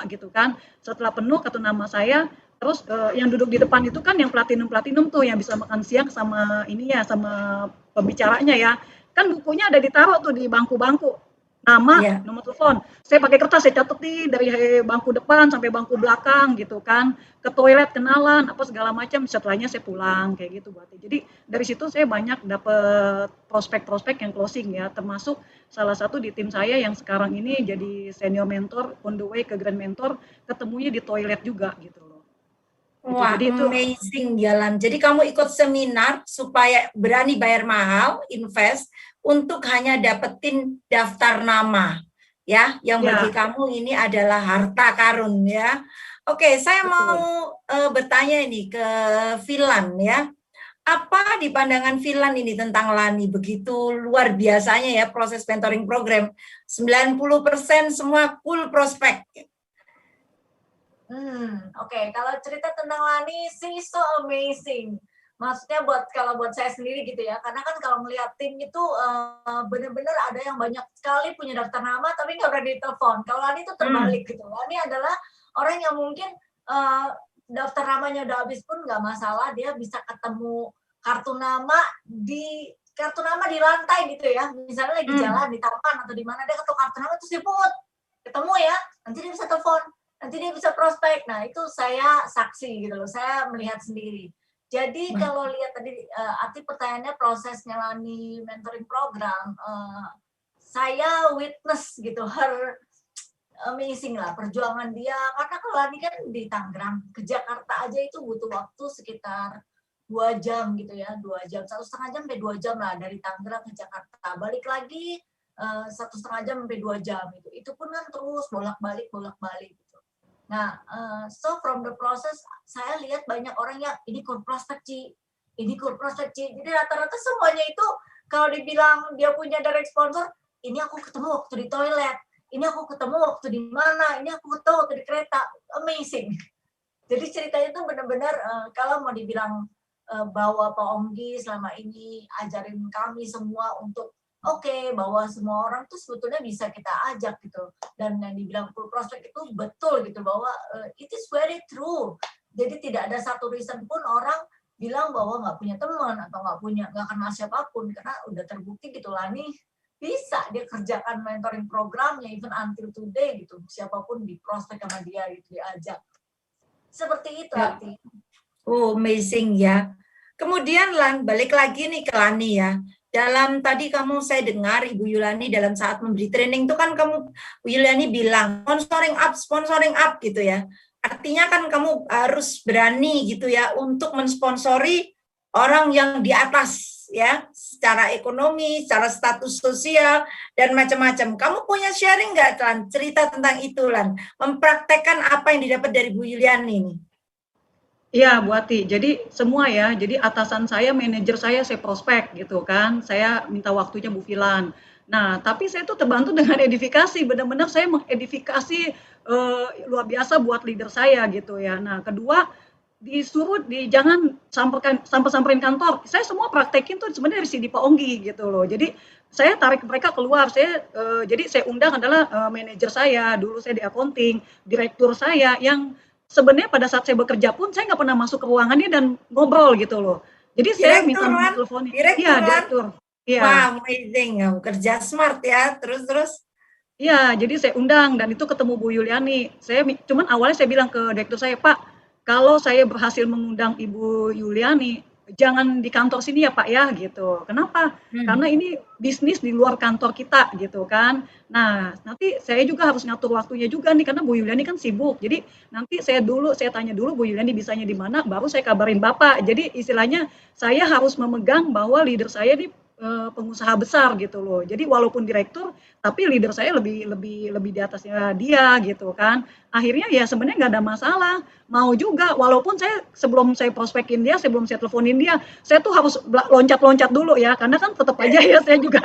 gitu kan. Setelah penuh kartu nama saya, terus yang duduk di depan itu kan yang platinum tuh yang bisa makan siang sama ini ya sama pembicaranya ya. Kan bukunya ada ditaruh tuh di bangku-bangku. Nama, nomor telepon. Saya pakai kertas, saya catetin dari bangku depan sampai bangku belakang gitu kan. Ke toilet kenalan apa segala macam, setelahnya saya pulang kayak gitu berarti. Jadi dari situ saya banyak dapat prospek-prospek yang closing ya, termasuk salah satu di tim saya yang sekarang ini jadi senior mentor on the way ke grand mentor, ketemunya di toilet juga gitu loh. Gitu. Wah, Jadi itu amazing Jalan. Jadi kamu ikut seminar supaya berani bayar mahal, invest untuk hanya dapetin daftar nama, ya, yang bagi kamu ini adalah harta karun ya. Oke, saya mau bertanya ini ke Filan ya. Apa di pandangan Filan ini tentang Lani begitu luar biasanya ya proses mentoring program 90% semua full prospek. Oke. Kalau cerita tentang Lani sih so amazing. Maksudnya kalau buat saya sendiri gitu ya, karena kan kalau melihat tim itu benar-benar ada yang banyak sekali punya daftar nama tapi nggak berani telepon. Kalau Lani itu terbalik gitu. Lani adalah orang yang mungkin daftar namanya udah habis pun nggak masalah, dia bisa ketemu kartu nama di lantai gitu ya. Misalnya lagi jalan di taman atau di mana dia ketemu kartu nama terus dia pungut. Ketemu ya, nanti dia bisa telepon. Nanti dia bisa prospek. Nah, itu saya saksi gitu loh. Saya melihat sendiri. Jadi kalau lihat tadi arti pertanyaannya prosesnya Lani mentoring program, saya witness gitu her amazing lah perjuangan dia. Karena kalau Lani kan di Tangerang, ke Jakarta aja itu butuh waktu sekitar 2 jam gitu ya, 2 jam, 1,5 jam sampai 2 jam lah dari Tangerang ke Jakarta. Balik lagi 1,5 jam sampai 2 jam gitu. Itu pun kan terus bolak-balik gitu. Nah, so from the process, saya lihat banyak orang yang ini cool prospect, Ci. Jadi rata-rata semuanya itu kalau dibilang dia punya direct sponsor, ini aku ketemu waktu di toilet, ini aku ketemu waktu di mana, ini aku ketemu waktu di kereta. Amazing. Jadi ceritanya itu benar-benar kalau mau dibilang bahwa Pak Onggi selama ini ajarin kami semua untuk bahwa semua orang tuh sebetulnya bisa kita ajak gitu, dan yang dibilang full prospect itu betul gitu bahwa it is very true. Jadi tidak ada satu reason pun orang bilang bahwa nggak punya teman atau nggak kenal siapapun, karena udah terbukti gitu Lani bisa dia kerjakan mentoring programnya even until today gitu, siapapun di prospek sama dia gitu diajak seperti itu artinya. Oh, amazing ya. Kemudian Lan, balik lagi nih ke Lani ya. Dalam tadi saya dengar Ibu Yulani dalam saat memberi training itu kan Bu Yulani bilang sponsoring up gitu ya. Artinya kan kamu harus berani gitu ya untuk mensponsori orang yang di atas ya, secara ekonomi, secara status sosial dan macam-macam. Kamu punya sharing nggak Lan, cerita tentang itu Lan? Mempraktekkan apa yang didapat dari Bu Yuliani nih? Iya, Bu Ati. Jadi semua ya, jadi atasan saya, manajer saya prospek gitu kan. Saya minta waktunya Bu Filan. Nah, tapi saya tuh terbantu dengan edifikasi. Benar-benar saya mengedifikasi luar biasa buat leader saya gitu ya. Nah, kedua disuruh jangan samperin kantor. Saya semua praktekin tuh sebenarnya dari sini Pak Onggi gitu loh. Jadi saya tarik mereka keluar. Jadi saya undang adalah manajer saya. Dulu saya di accounting, direktur saya yang sebenarnya pada saat saya bekerja pun saya nggak pernah masuk ke ruangannya dan ngobrol gitu loh. Jadi saya minta nomor teleponnya. Iya, direktur. Iya. Wah, amazing. Kerja smart ya. Terus. Iya, jadi saya undang dan itu ketemu Bu Yuliani. Cuman awalnya saya bilang ke direktur saya, Pak, kalau saya berhasil mengundang Ibu Yuliani, jangan di kantor sini ya Pak ya gitu. Kenapa? Karena ini bisnis di luar kantor kita gitu kan. Nah, nanti saya juga harus ngatur waktunya juga nih karena Bu Yuliani kan sibuk. Jadi nanti saya tanya dulu Bu Yuliani bisanya di mana, baru saya kabarin Bapak. Jadi istilahnya saya harus memegang bahwa leader saya ini pengusaha besar gitu loh. Jadi walaupun direktur, tapi leader saya lebih di atasnya dia gitu kan. Akhirnya ya sebenarnya nggak ada masalah. Mau juga, walaupun sebelum saya prospekin dia, sebelum saya teleponin dia, saya tuh harus loncat-loncat dulu ya, karena kan tetap aja ya saya juga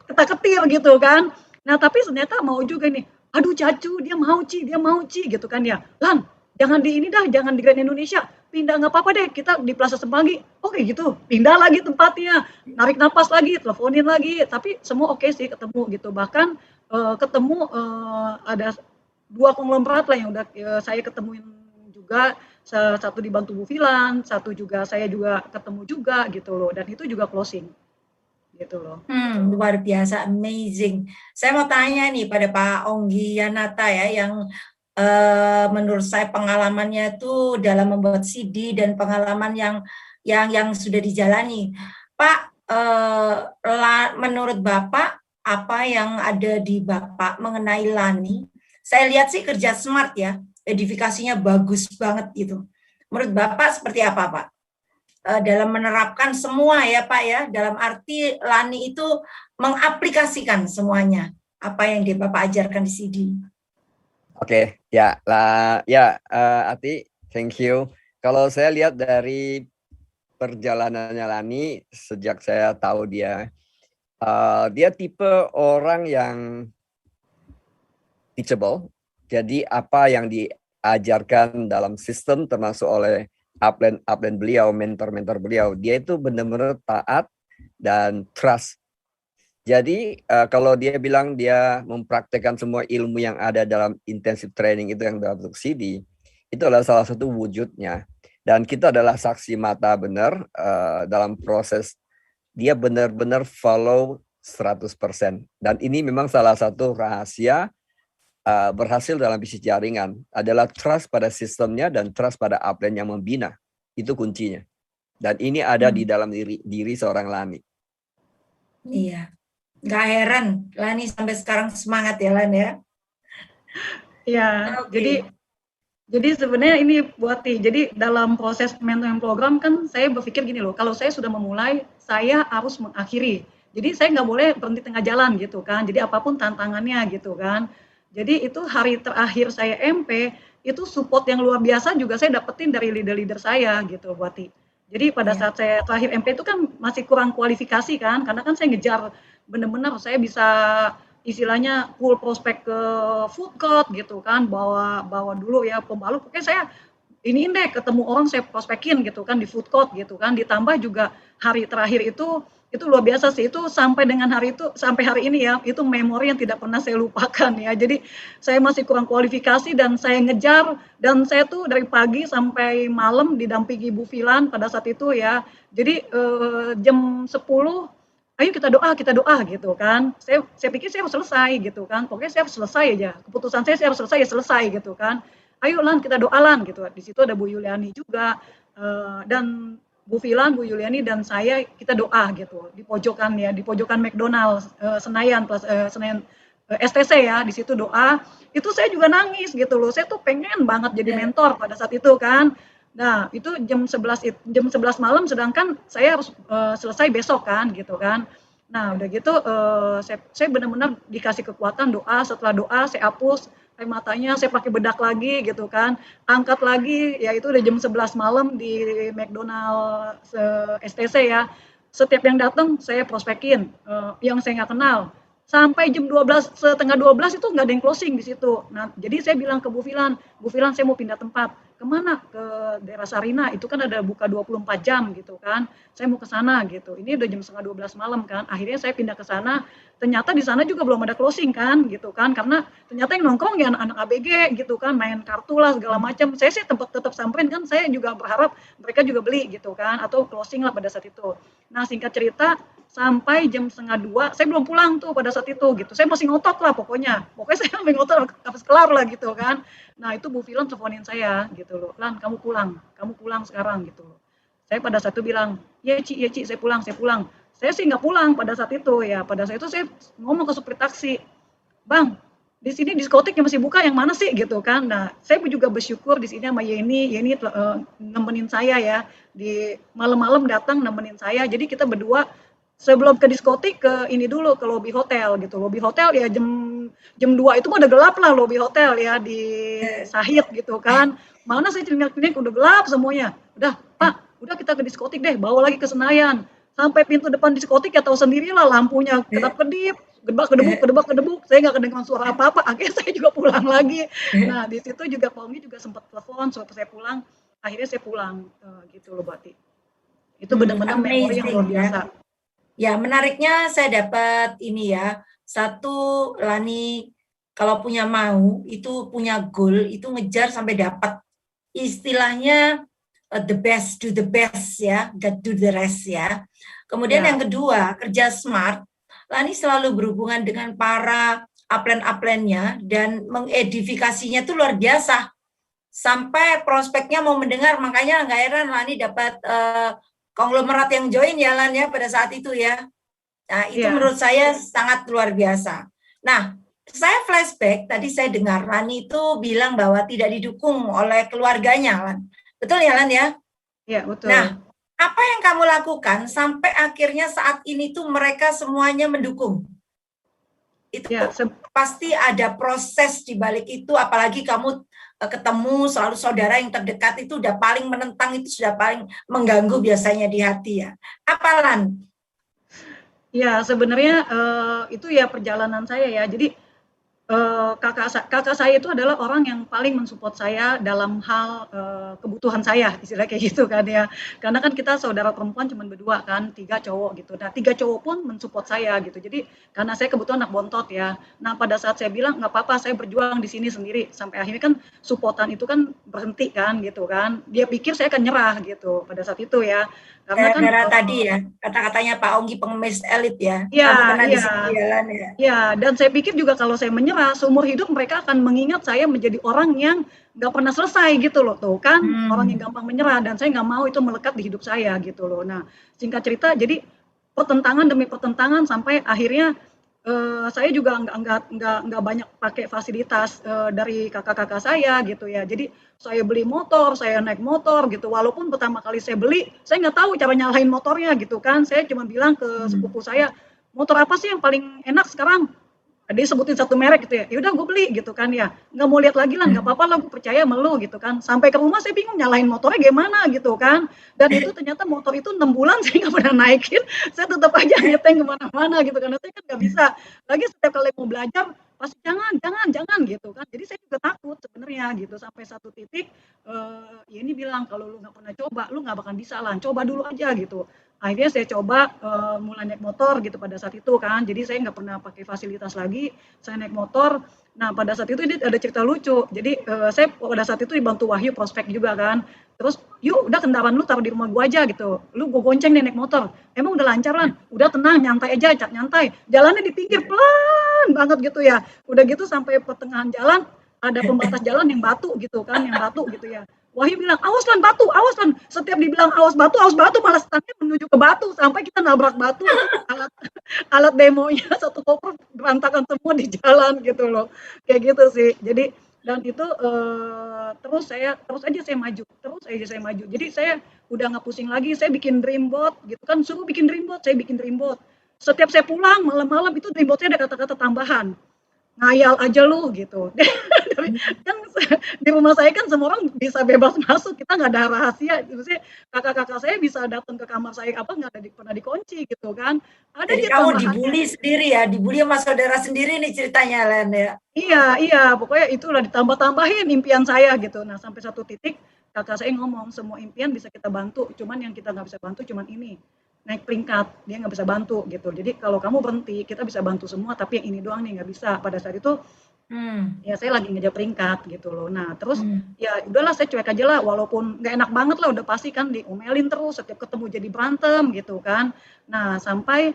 ketar-ketir gitu kan. Nah tapi ternyata mau juga nih, aduh Cacu, dia mau Ci gitu kan ya. Lan, jangan di Grand Indonesia, pindah nggak apa-apa deh, kita di Plaza Semanggi. Oke gitu, pindah lagi tempatnya, narik napas lagi, teleponin lagi, tapi semua oke sih ketemu gitu. Bahkan ketemu ada 2 konglomerat lah yang udah saya ketemuin juga, satu dibantu Bu Filan, satu juga saya juga ketemu juga gitu loh, dan itu juga closing gitu loh. Luar biasa, amazing. Saya mau tanya nih pada Pak Onggi Yanata ya, yang menurut saya pengalamannya itu dalam membuat CD dan pengalaman yang sudah dijalani. Pak, menurut Bapak, apa yang ada di Bapak mengenai Lani? Saya lihat sih kerja smart ya, edifikasinya bagus banget gitu. Menurut Bapak seperti apa Pak? Dalam menerapkan semua ya Pak ya, dalam arti Lani itu mengaplikasikan semuanya, apa yang Bapak ajarkan di CD. Oke, ya Ati, thank you. Kalau saya lihat dari perjalanannya Lani sejak saya tahu dia tipe orang yang teachable. Jadi apa yang diajarkan dalam sistem termasuk oleh upline beliau, mentor beliau, dia itu benar-benar taat dan trust. Jadi kalau dia bilang dia mempraktekkan semua ilmu yang ada dalam intensive training itu yang dalam bentuk CD, itu adalah salah satu wujudnya. Dan kita adalah saksi mata benar dalam proses dia benar-benar follow 100%. Dan ini memang salah satu rahasia berhasil dalam bisnis jaringan adalah trust pada sistemnya dan trust pada upline yang membina. Itu kuncinya. Dan ini ada di dalam diri seorang Lani. Iya. Gak heran Lani sampai sekarang semangat ya Lan ya. Iya, jadi sebenarnya ini buat jadi dalam proses mentoring program kan saya berpikir gini loh, kalau saya sudah memulai, saya harus mengakhiri. Jadi saya nggak boleh berhenti tengah jalan gitu kan. Jadi apapun tantangannya gitu kan. Jadi itu hari terakhir saya MP, itu support yang luar biasa juga saya dapetin dari leader-leader saya gitu Bu Ati. Jadi pada saat saya terakhir MP itu kan masih kurang kualifikasi kan, karena kan saya ngejar benar-benar saya bisa istilahnya full prospek ke food court gitu kan, bawa dulu ya pembalut. Oke saya iniin deh ketemu orang saya prospekin gitu kan di food court gitu kan, ditambah juga hari terakhir itu luar biasa sih, itu sampai dengan hari itu sampai hari ini ya, itu memori yang tidak pernah saya lupakan ya. Jadi saya masih kurang kualifikasi dan saya ngejar, dan saya tuh dari pagi sampai malam didampingi Bu Filan pada saat itu ya. Jadi jam 10 ayo kita doa gitu kan. Saya pikir saya harus selesai gitu kan. Pokoknya saya harus selesai aja. Keputusan saya harus selesai gitu kan. ayo Lan kita doa Lan gitu. Di situ ada Bu Yuliani juga dan Bu Filan, Bu Yuliani dan saya kita doa gitu di pojokan McDonald Senayan Senayan STC ya, di situ doa. Itu saya juga nangis gitu loh. Saya tuh pengen banget jadi mentor pada saat itu kan. Nah, itu jam 11 malam sedangkan saya harus selesai besok kan gitu kan. Nah, udah gitu saya benar-benar dikasih kekuatan doa, setelah doa saya hapus air matanya, saya pakai bedak lagi gitu kan. Angkat lagi, ya itu udah jam 11 malam di McDonald STC ya. Setiap yang datang saya prospekin, yang saya nggak kenal. Sampai jam 12, setengah 12 itu nggak ada yang closing di situ. Nah, jadi saya bilang ke Bu Filan saya mau pindah tempat. Kemana? Ke daerah Sarina, itu kan ada buka 24 jam gitu kan. Saya mau ke sana gitu. Ini udah jam setengah 12 malam kan. Akhirnya saya pindah ke sana. Ternyata di sana juga belum ada closing kan gitu kan. Karena ternyata yang nongkrong ya anak-anak ABG gitu kan, main kartu lah segala macam. Saya sih tetap samperin kan, saya juga berharap mereka juga beli gitu kan atau closing lah pada saat itu. Nah, singkat cerita sampai jam setengah 2 saya belum pulang tuh pada saat itu gitu. Saya masih ngotot lah pokoknya saya sampai ngotot habis kelar lah gitu kan. Nah, itu Bu Film teleponin saya gitu loh, Lan kamu pulang sekarang gitu loh. Saya pada saat itu bilang, ya Ci, saya pulang. Saya sih nggak pulang pada saat itu ya. Pada saat itu saya ngomong ke supir taksi, Bang, di sini diskotik yang masih buka yang mana sih gitu kan. Nah, saya juga bersyukur di sini sama Yeni nemenin saya ya, di malam-malam datang nemenin saya. Jadi kita berdua sebelum ke diskotik ke ini dulu ke lobi hotel gitu. Lobi hotel ya jam 2 itu mah udah gelap lah lobi hotel ya di Sahid gitu kan. Mana saya cengak-cengak udah gelap semuanya. Udah, Pak, udah kita ke diskotik deh, bawa lagi ke Senayan. Sampai pintu depan diskotik ya tahu sendirilah lampunya kedap-kedip, kedebak-kedebuk. Saya nggak kedengaran suara apa-apa. Akhirnya saya juga pulang lagi. Nah, di situ juga Pak Onggi juga sempat telepon supaya saya pulang. Akhirnya saya pulang gitu loh, Bati. Itu benar-benar memori yang luar biasa. Ya, menariknya saya dapat ini ya. Satu, Lani kalau punya mau, itu punya goal, itu ngejar sampai dapat. Istilahnya the best, do the best ya, God do the rest ya. Kemudian yang kedua, kerja smart. Lani selalu berhubungan dengan para upline-upline-nya dan mengedifikasinya itu luar biasa. Sampai prospeknya mau mendengar, makanya nggak heran Lani dapat konglomerat yang join ya Lan ya pada saat itu ya. Nah, itu menurut saya sangat luar biasa. Nah, saya flashback, tadi saya dengar Lani itu bilang bahwa tidak didukung oleh keluarganya, Lan. Betul ya, Lan ya? Iya, betul. Nah, apa yang kamu lakukan sampai akhirnya saat ini tuh mereka semuanya mendukung? Itu pasti ada proses di balik itu, apalagi kamu ketemu selalu saudara yang terdekat itu udah paling menentang, itu sudah paling mengganggu biasanya di hati ya. Apa Lan? Ya sebenarnya itu ya perjalanan saya ya. Jadi kakak saya itu adalah orang yang paling mensupport saya dalam hal kebutuhan saya, istilah kayak gitu kan ya. Karena kan kita saudara perempuan cuma berdua kan, 3 cowok gitu. Nah 3 cowok pun mensupport saya gitu. Jadi karena saya kebetulan anak bontot ya. Nah pada saat saya bilang nggak apa-apa, saya berjuang di sini sendiri. Sampai akhirnya kan supportan itu kan berhenti kan gitu kan. Dia pikir saya akan nyerah gitu pada saat itu ya. Karena kan tadi ya kata-katanya Pak Onggi pengemis elit ya. Iya, dan saya pikir juga kalau saya menyerah seumur hidup mereka akan mengingat saya menjadi orang yang nggak pernah selesai gitu loh tuh kan, orang yang gampang menyerah dan saya nggak mau itu melekat di hidup saya gitu loh. Nah singkat cerita jadi pertentangan demi pertentangan sampai akhirnya saya juga nggak banyak pakai fasilitas dari kakak-kakak saya gitu ya. Jadi saya beli motor, saya naik motor gitu. Walaupun pertama kali saya beli, saya nggak tahu cara nyalain motornya gitu kan. Saya cuma bilang ke sepupu saya, motor apa sih yang paling enak sekarang? Dia sebutin satu merek gitu ya. Ya udah gue beli gitu kan ya. Nggak mau lihat lagi lah, nggak apa-apa lah, gue percaya sama lu gitu kan. Sampai ke rumah saya bingung nyalain motornya gimana gitu kan. Dan itu ternyata motor itu 6 bulan saya nggak pernah naikin. Saya tetap aja ngeteng kemana-mana gitu karena saya kan nggak bisa. Lagi setiap kali mau belajar pasti jangan gitu kan. Jadi saya juga takut sebenarnya gitu. Sampai satu titik ya ini bilang kalau lu nggak pernah coba, lu nggak bakal bisa lah. Coba dulu aja gitu. Akhirnya saya coba mulai naik motor gitu pada saat itu kan. Jadi saya nggak pernah pakai fasilitas lagi. Saya naik motor. Nah pada saat itu ini ada cerita lucu. Jadi saya pada saat itu dibantu Wahyu prospek juga kan. Terus yuk udah kendaraan lu taruh di rumah gua aja gitu. Lu gua gonceng deh naik motor. Emang udah lancar Lan? Udah tenang, nyantai aja, nyantai. Jalannya di pinggir pelan banget gitu ya. Udah gitu sampai pertengahan jalan ada pembatas jalan yang batu gitu kan, yang batu gitu ya. Wahyu bilang, awas Lan batu, awas Lan. Setiap dibilang awas batu, malah stangnya menuju ke batu sampai kita nabrak batu. Itu alat demonya satu koper berantakan semua di jalan gitu loh. Kayak gitu sih. Jadi dan itu terus aja saya maju. Jadi saya udah nggak pusing lagi. Saya bikin dream board gitu kan, suruh bikin dream board, saya bikin dream board. Setiap saya pulang malam-malam itu dream board-nya ada kata-kata tambahan. Ngayal aja lu gitu. Kan di rumah saya kan semua orang bisa bebas masuk, kita nggak ada rahasia. Maksudnya kakak-kakak saya bisa datang ke kamar saya nggak ada pernah dikunci gitu kan. Ada Jadi aja kamu tambahan. dibully sendiri ya, dibully sama saudara sendiri nih ceritanya Len ya. Iya, pokoknya itulah ditambah-tambahin impian saya gitu. Nah sampai satu titik kakak saya ngomong semua impian bisa kita bantu, cuman yang kita nggak bisa bantu cuman ini naik peringkat, dia nggak bisa bantu gitu. Jadi kalau kamu berhenti, kita bisa bantu semua, tapi yang ini doang nih nggak bisa. Pada saat itu ya saya lagi ngejar peringkat gitu loh. Nah terus ya udahlah saya cuek aja lah, walaupun nggak enak banget lah, udah pasti kan diomelin terus, setiap ketemu jadi berantem gitu kan. Nah sampai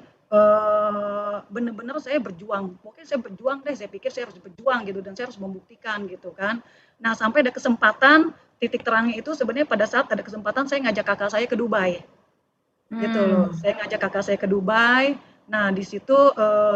bener-bener saya berjuang, pokoknya saya berjuang deh, saya pikir saya harus berjuang gitu dan saya harus membuktikan gitu kan. Nah sampai ada kesempatan, titik terangnya itu sebenarnya pada saat ada kesempatan saya ngajak kakak saya ke Dubai gitu loh. Saya ngajak kakak saya ke Dubai. Nah, di situ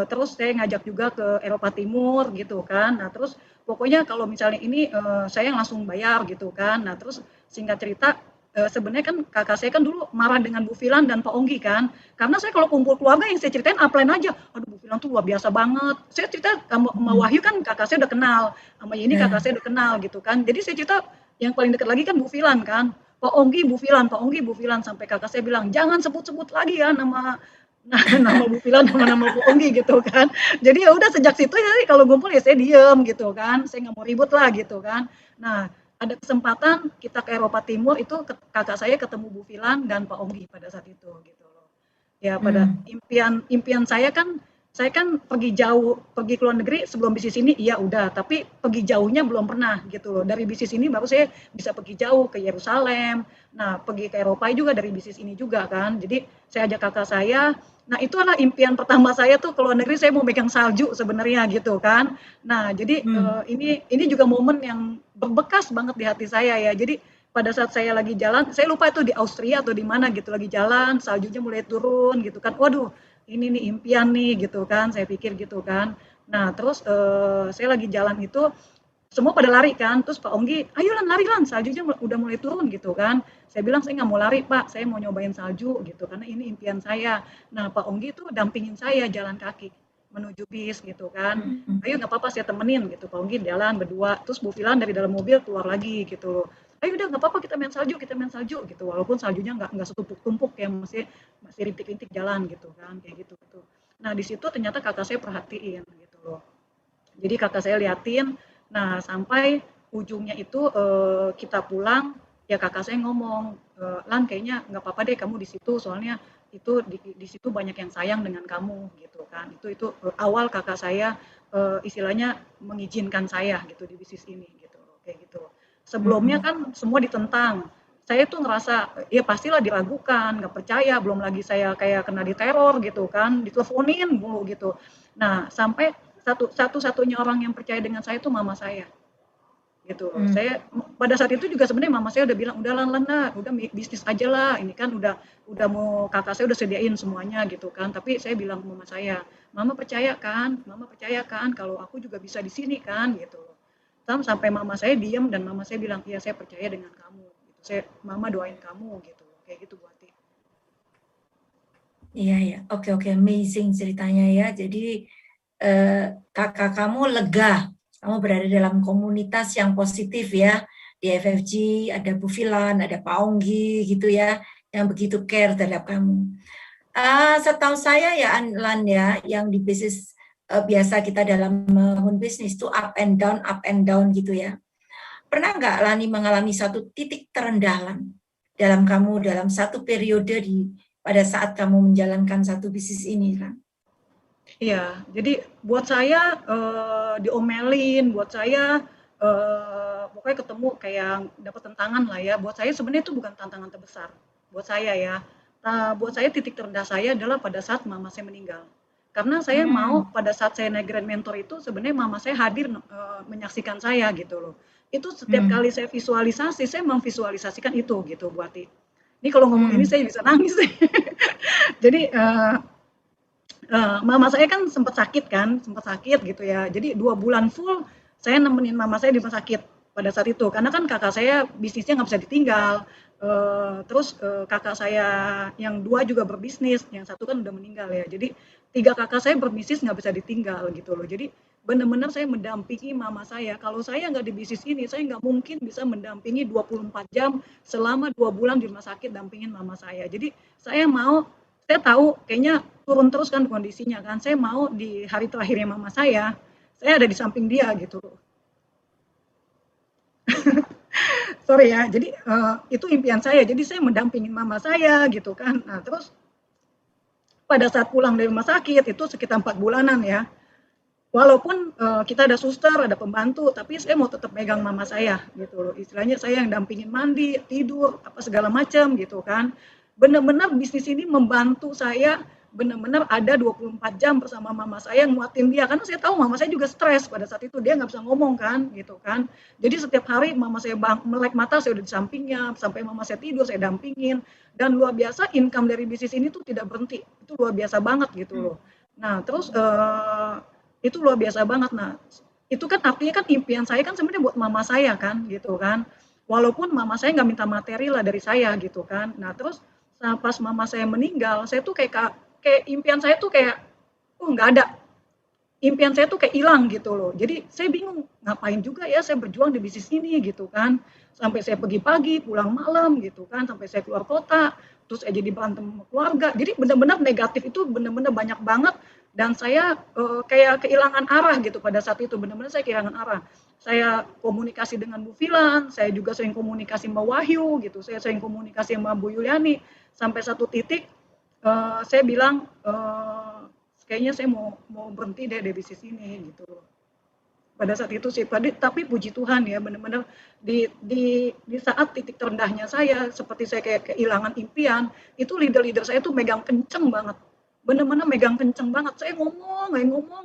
terus saya ngajak juga ke Eropa Timur gitu kan. Nah, terus pokoknya kalau misalnya ini saya langsung bayar gitu kan. Nah, terus singkat cerita sebenarnya kan kakak saya kan dulu marah dengan Bu Filan dan Pak Onggi kan. Karena saya kalau kumpul keluarga yang saya ceritain upline aja. Aduh, Bu Filan tuh luar biasa banget. Saya cerita sama Wahyu kan kakak saya udah kenal. Sama Yeni kakak saya udah kenal gitu kan. Jadi saya cerita yang paling dekat lagi kan Bu Filan kan. Pak Onggi, Bu Filan, sampai kakak saya bilang, jangan sebut-sebut lagi ya nama Bu Filan, nama Bu Onggi gitu kan. Jadi ya udah sejak situ ya kalau ngumpul ya saya diem gitu kan, saya nggak mau ribut lah gitu kan. Nah ada kesempatan kita ke Eropa Timur itu kakak saya ketemu Bu Filan dan Pak Onggi pada saat itu gitu loh. Ya pada impian saya kan pergi jauh, pergi ke luar negeri sebelum bisnis ini, iya udah, tapi pergi jauhnya belum pernah gitu loh. Dari bisnis ini baru saya bisa pergi jauh ke Yerusalem, nah pergi ke Eropa juga dari bisnis ini juga kan. Jadi saya ajak kakak saya, nah itu adalah impian pertama saya tuh ke luar negeri, saya mau megang salju sebenarnya gitu kan. Nah jadi ini juga momen yang berbekas banget di hati saya ya. Jadi pada saat saya lagi jalan, saya lupa itu di Austria atau di mana gitu, lagi jalan, saljunya mulai turun gitu kan. Waduh, ini nih impian nih gitu kan, saya pikir gitu kan. Nah terus saya lagi jalan itu semua pada lari kan, terus Pak Onggi, ayo Lan lari Lan, saljunya udah mulai turun gitu kan. Saya bilang saya nggak mau lari Pak, saya mau nyobain salju gitu, karena ini impian saya. Nah Pak Onggi itu dampingin saya jalan kaki menuju bis gitu kan. Ayo nggak apa-apa saya temenin gitu, Pak Onggi jalan berdua, terus Bu Filan dari dalam mobil keluar lagi gitu loh. Ayo udah nggak apa-apa kita main salju gitu, walaupun saljunya nggak setumpuk-tumpuk ya, masih rintik-rintik jalan gitu kan, kayak gitu. Nah di situ ternyata kakak saya perhatiin gitu loh. Jadi kakak saya liatin, nah sampai ujungnya itu kita pulang, ya kakak saya ngomong, Lan kayaknya nggak apa-apa deh kamu di situ, soalnya itu di situ banyak yang sayang dengan kamu gitu kan. Itu awal kakak saya istilahnya mengizinkan saya gitu di bisnis ini gitu, kayak gitu. Sebelumnya kan semua ditentang. Saya tuh ngerasa ya pastilah diragukan, nggak percaya, belum lagi saya kayak kena diteror gitu kan, diteleponin mulu gitu. Nah, sampai satu-satunya orang yang percaya dengan saya itu mama saya. Gitu loh. Saya pada saat itu juga sebenarnya mama saya udah bilang, "Udah Lan, udah bisnis aja lah. Ini kan udah mau kakak saya udah sediain semuanya gitu kan." Tapi saya bilang ke mama saya, "Mama percaya kan? Mama percaya kan kalau aku juga bisa di sini kan?" gitu loh. Sampai mama saya diam dan mama saya bilang, "Iya, saya percaya dengan kamu." Gitu. Mama doain kamu gitu. Kayak gitu Bu Ati. Iya ya, oke, amazing ceritanya ya. Jadi kakak kamu lega, kamu berada dalam komunitas yang positif ya. Di FFG ada Bu Filan, ada Pak Onggi gitu ya, yang begitu care terhadap kamu. Setahu saya ya Lan ya, yang di bisnis biasa kita dalam membangun bisnis itu up and down gitu ya. Pernah nggak Lani mengalami satu titik terendah Lan dalam satu periode pada saat kamu menjalankan satu bisnis ini kan? Iya, jadi buat saya diomelin, buat saya pokoknya ketemu kayak dapat tantangan lah ya. Buat saya sebenarnya itu bukan tantangan terbesar buat saya ya. Buat saya titik terendah saya adalah pada saat mama saya meninggal. karena saya mau pada saat saya naik Grand Mentor itu sebenarnya mama saya hadir menyaksikan saya gitu loh. Itu setiap kali saya visualisasi, saya memvisualisasikan itu gitu Bu Ati. Ini kalau ngomong ini saya bisa nangis. Jadi mama saya kan sempat sakit gitu ya. Jadi 2 bulan full saya nemenin mama saya di rumah sakit pada saat itu. Karena kan kakak saya bisnisnya nggak bisa ditinggal. Terus kakak saya yang 2 juga berbisnis, yang 1 kan udah meninggal ya. Jadi 3 kakak saya berbisnis nggak bisa ditinggal gitu loh. Jadi benar-benar saya mendampingi mama saya. Kalau saya nggak di bisnis ini, saya nggak mungkin bisa mendampingi 24 jam selama 2 bulan di rumah sakit dampingin mama saya. Jadi saya tahu kayaknya turun terus kan kondisinya kan. Saya mau di hari terakhirnya mama saya ada di samping dia gitu loh. Sorry ya, jadi itu impian saya. Jadi saya mendampingin mama saya gitu kan. Nah terus pada saat pulang dari rumah sakit itu sekitar 4 bulanan ya. Walaupun kita ada suster, ada pembantu, tapi saya mau tetap megang mama saya gitu loh. Istilahnya saya yang dampingin mandi, tidur, apa segala macam gitu kan. Benar-benar bisnis ini membantu saya benar-benar ada 24 jam bersama mama saya nguatin dia karena saya tahu mama saya juga stres pada saat itu, dia nggak bisa ngomong kan gitu kan. Jadi setiap hari mama saya melek mata saya udah di sampingnya, sampai mama saya tidur saya dampingin, dan luar biasa income dari bisnis ini tuh tidak berhenti, itu luar biasa banget gitu loh. Nah terus itu luar biasa banget. Nah itu kan artinya kan impian saya kan sebenarnya buat mama saya kan gitu kan, walaupun mama saya nggak minta materi lah dari saya gitu kan. Nah terus pas mama saya meninggal, saya tuh kayak impian saya tuh kayak nggak ada, impian saya tuh kayak hilang gitu loh. Jadi saya bingung ngapain juga ya saya berjuang di bisnis ini gitu kan, sampai saya pergi pagi pulang malam gitu kan, sampai saya keluar kota, terus saya jadi berantem sama keluarga. Jadi benar-benar negatif itu benar-benar banyak banget, dan saya kayak kehilangan arah gitu pada saat itu. Benar-benar saya kehilangan arah. Saya komunikasi dengan Bu Filan, saya juga sering komunikasi sama Wahyu gitu, saya sering komunikasi sama Bu Yuliani, sampai satu titik saya bilang kayaknya saya mau berhenti deh dari bisnis ini gitu. Pada saat itu sih, tapi puji Tuhan ya, benar-benar di saat titik terendahnya saya, seperti saya kayak kehilangan impian, itu leader-leader saya tuh megang kenceng banget, benar-benar megang kenceng banget. Saya ngomong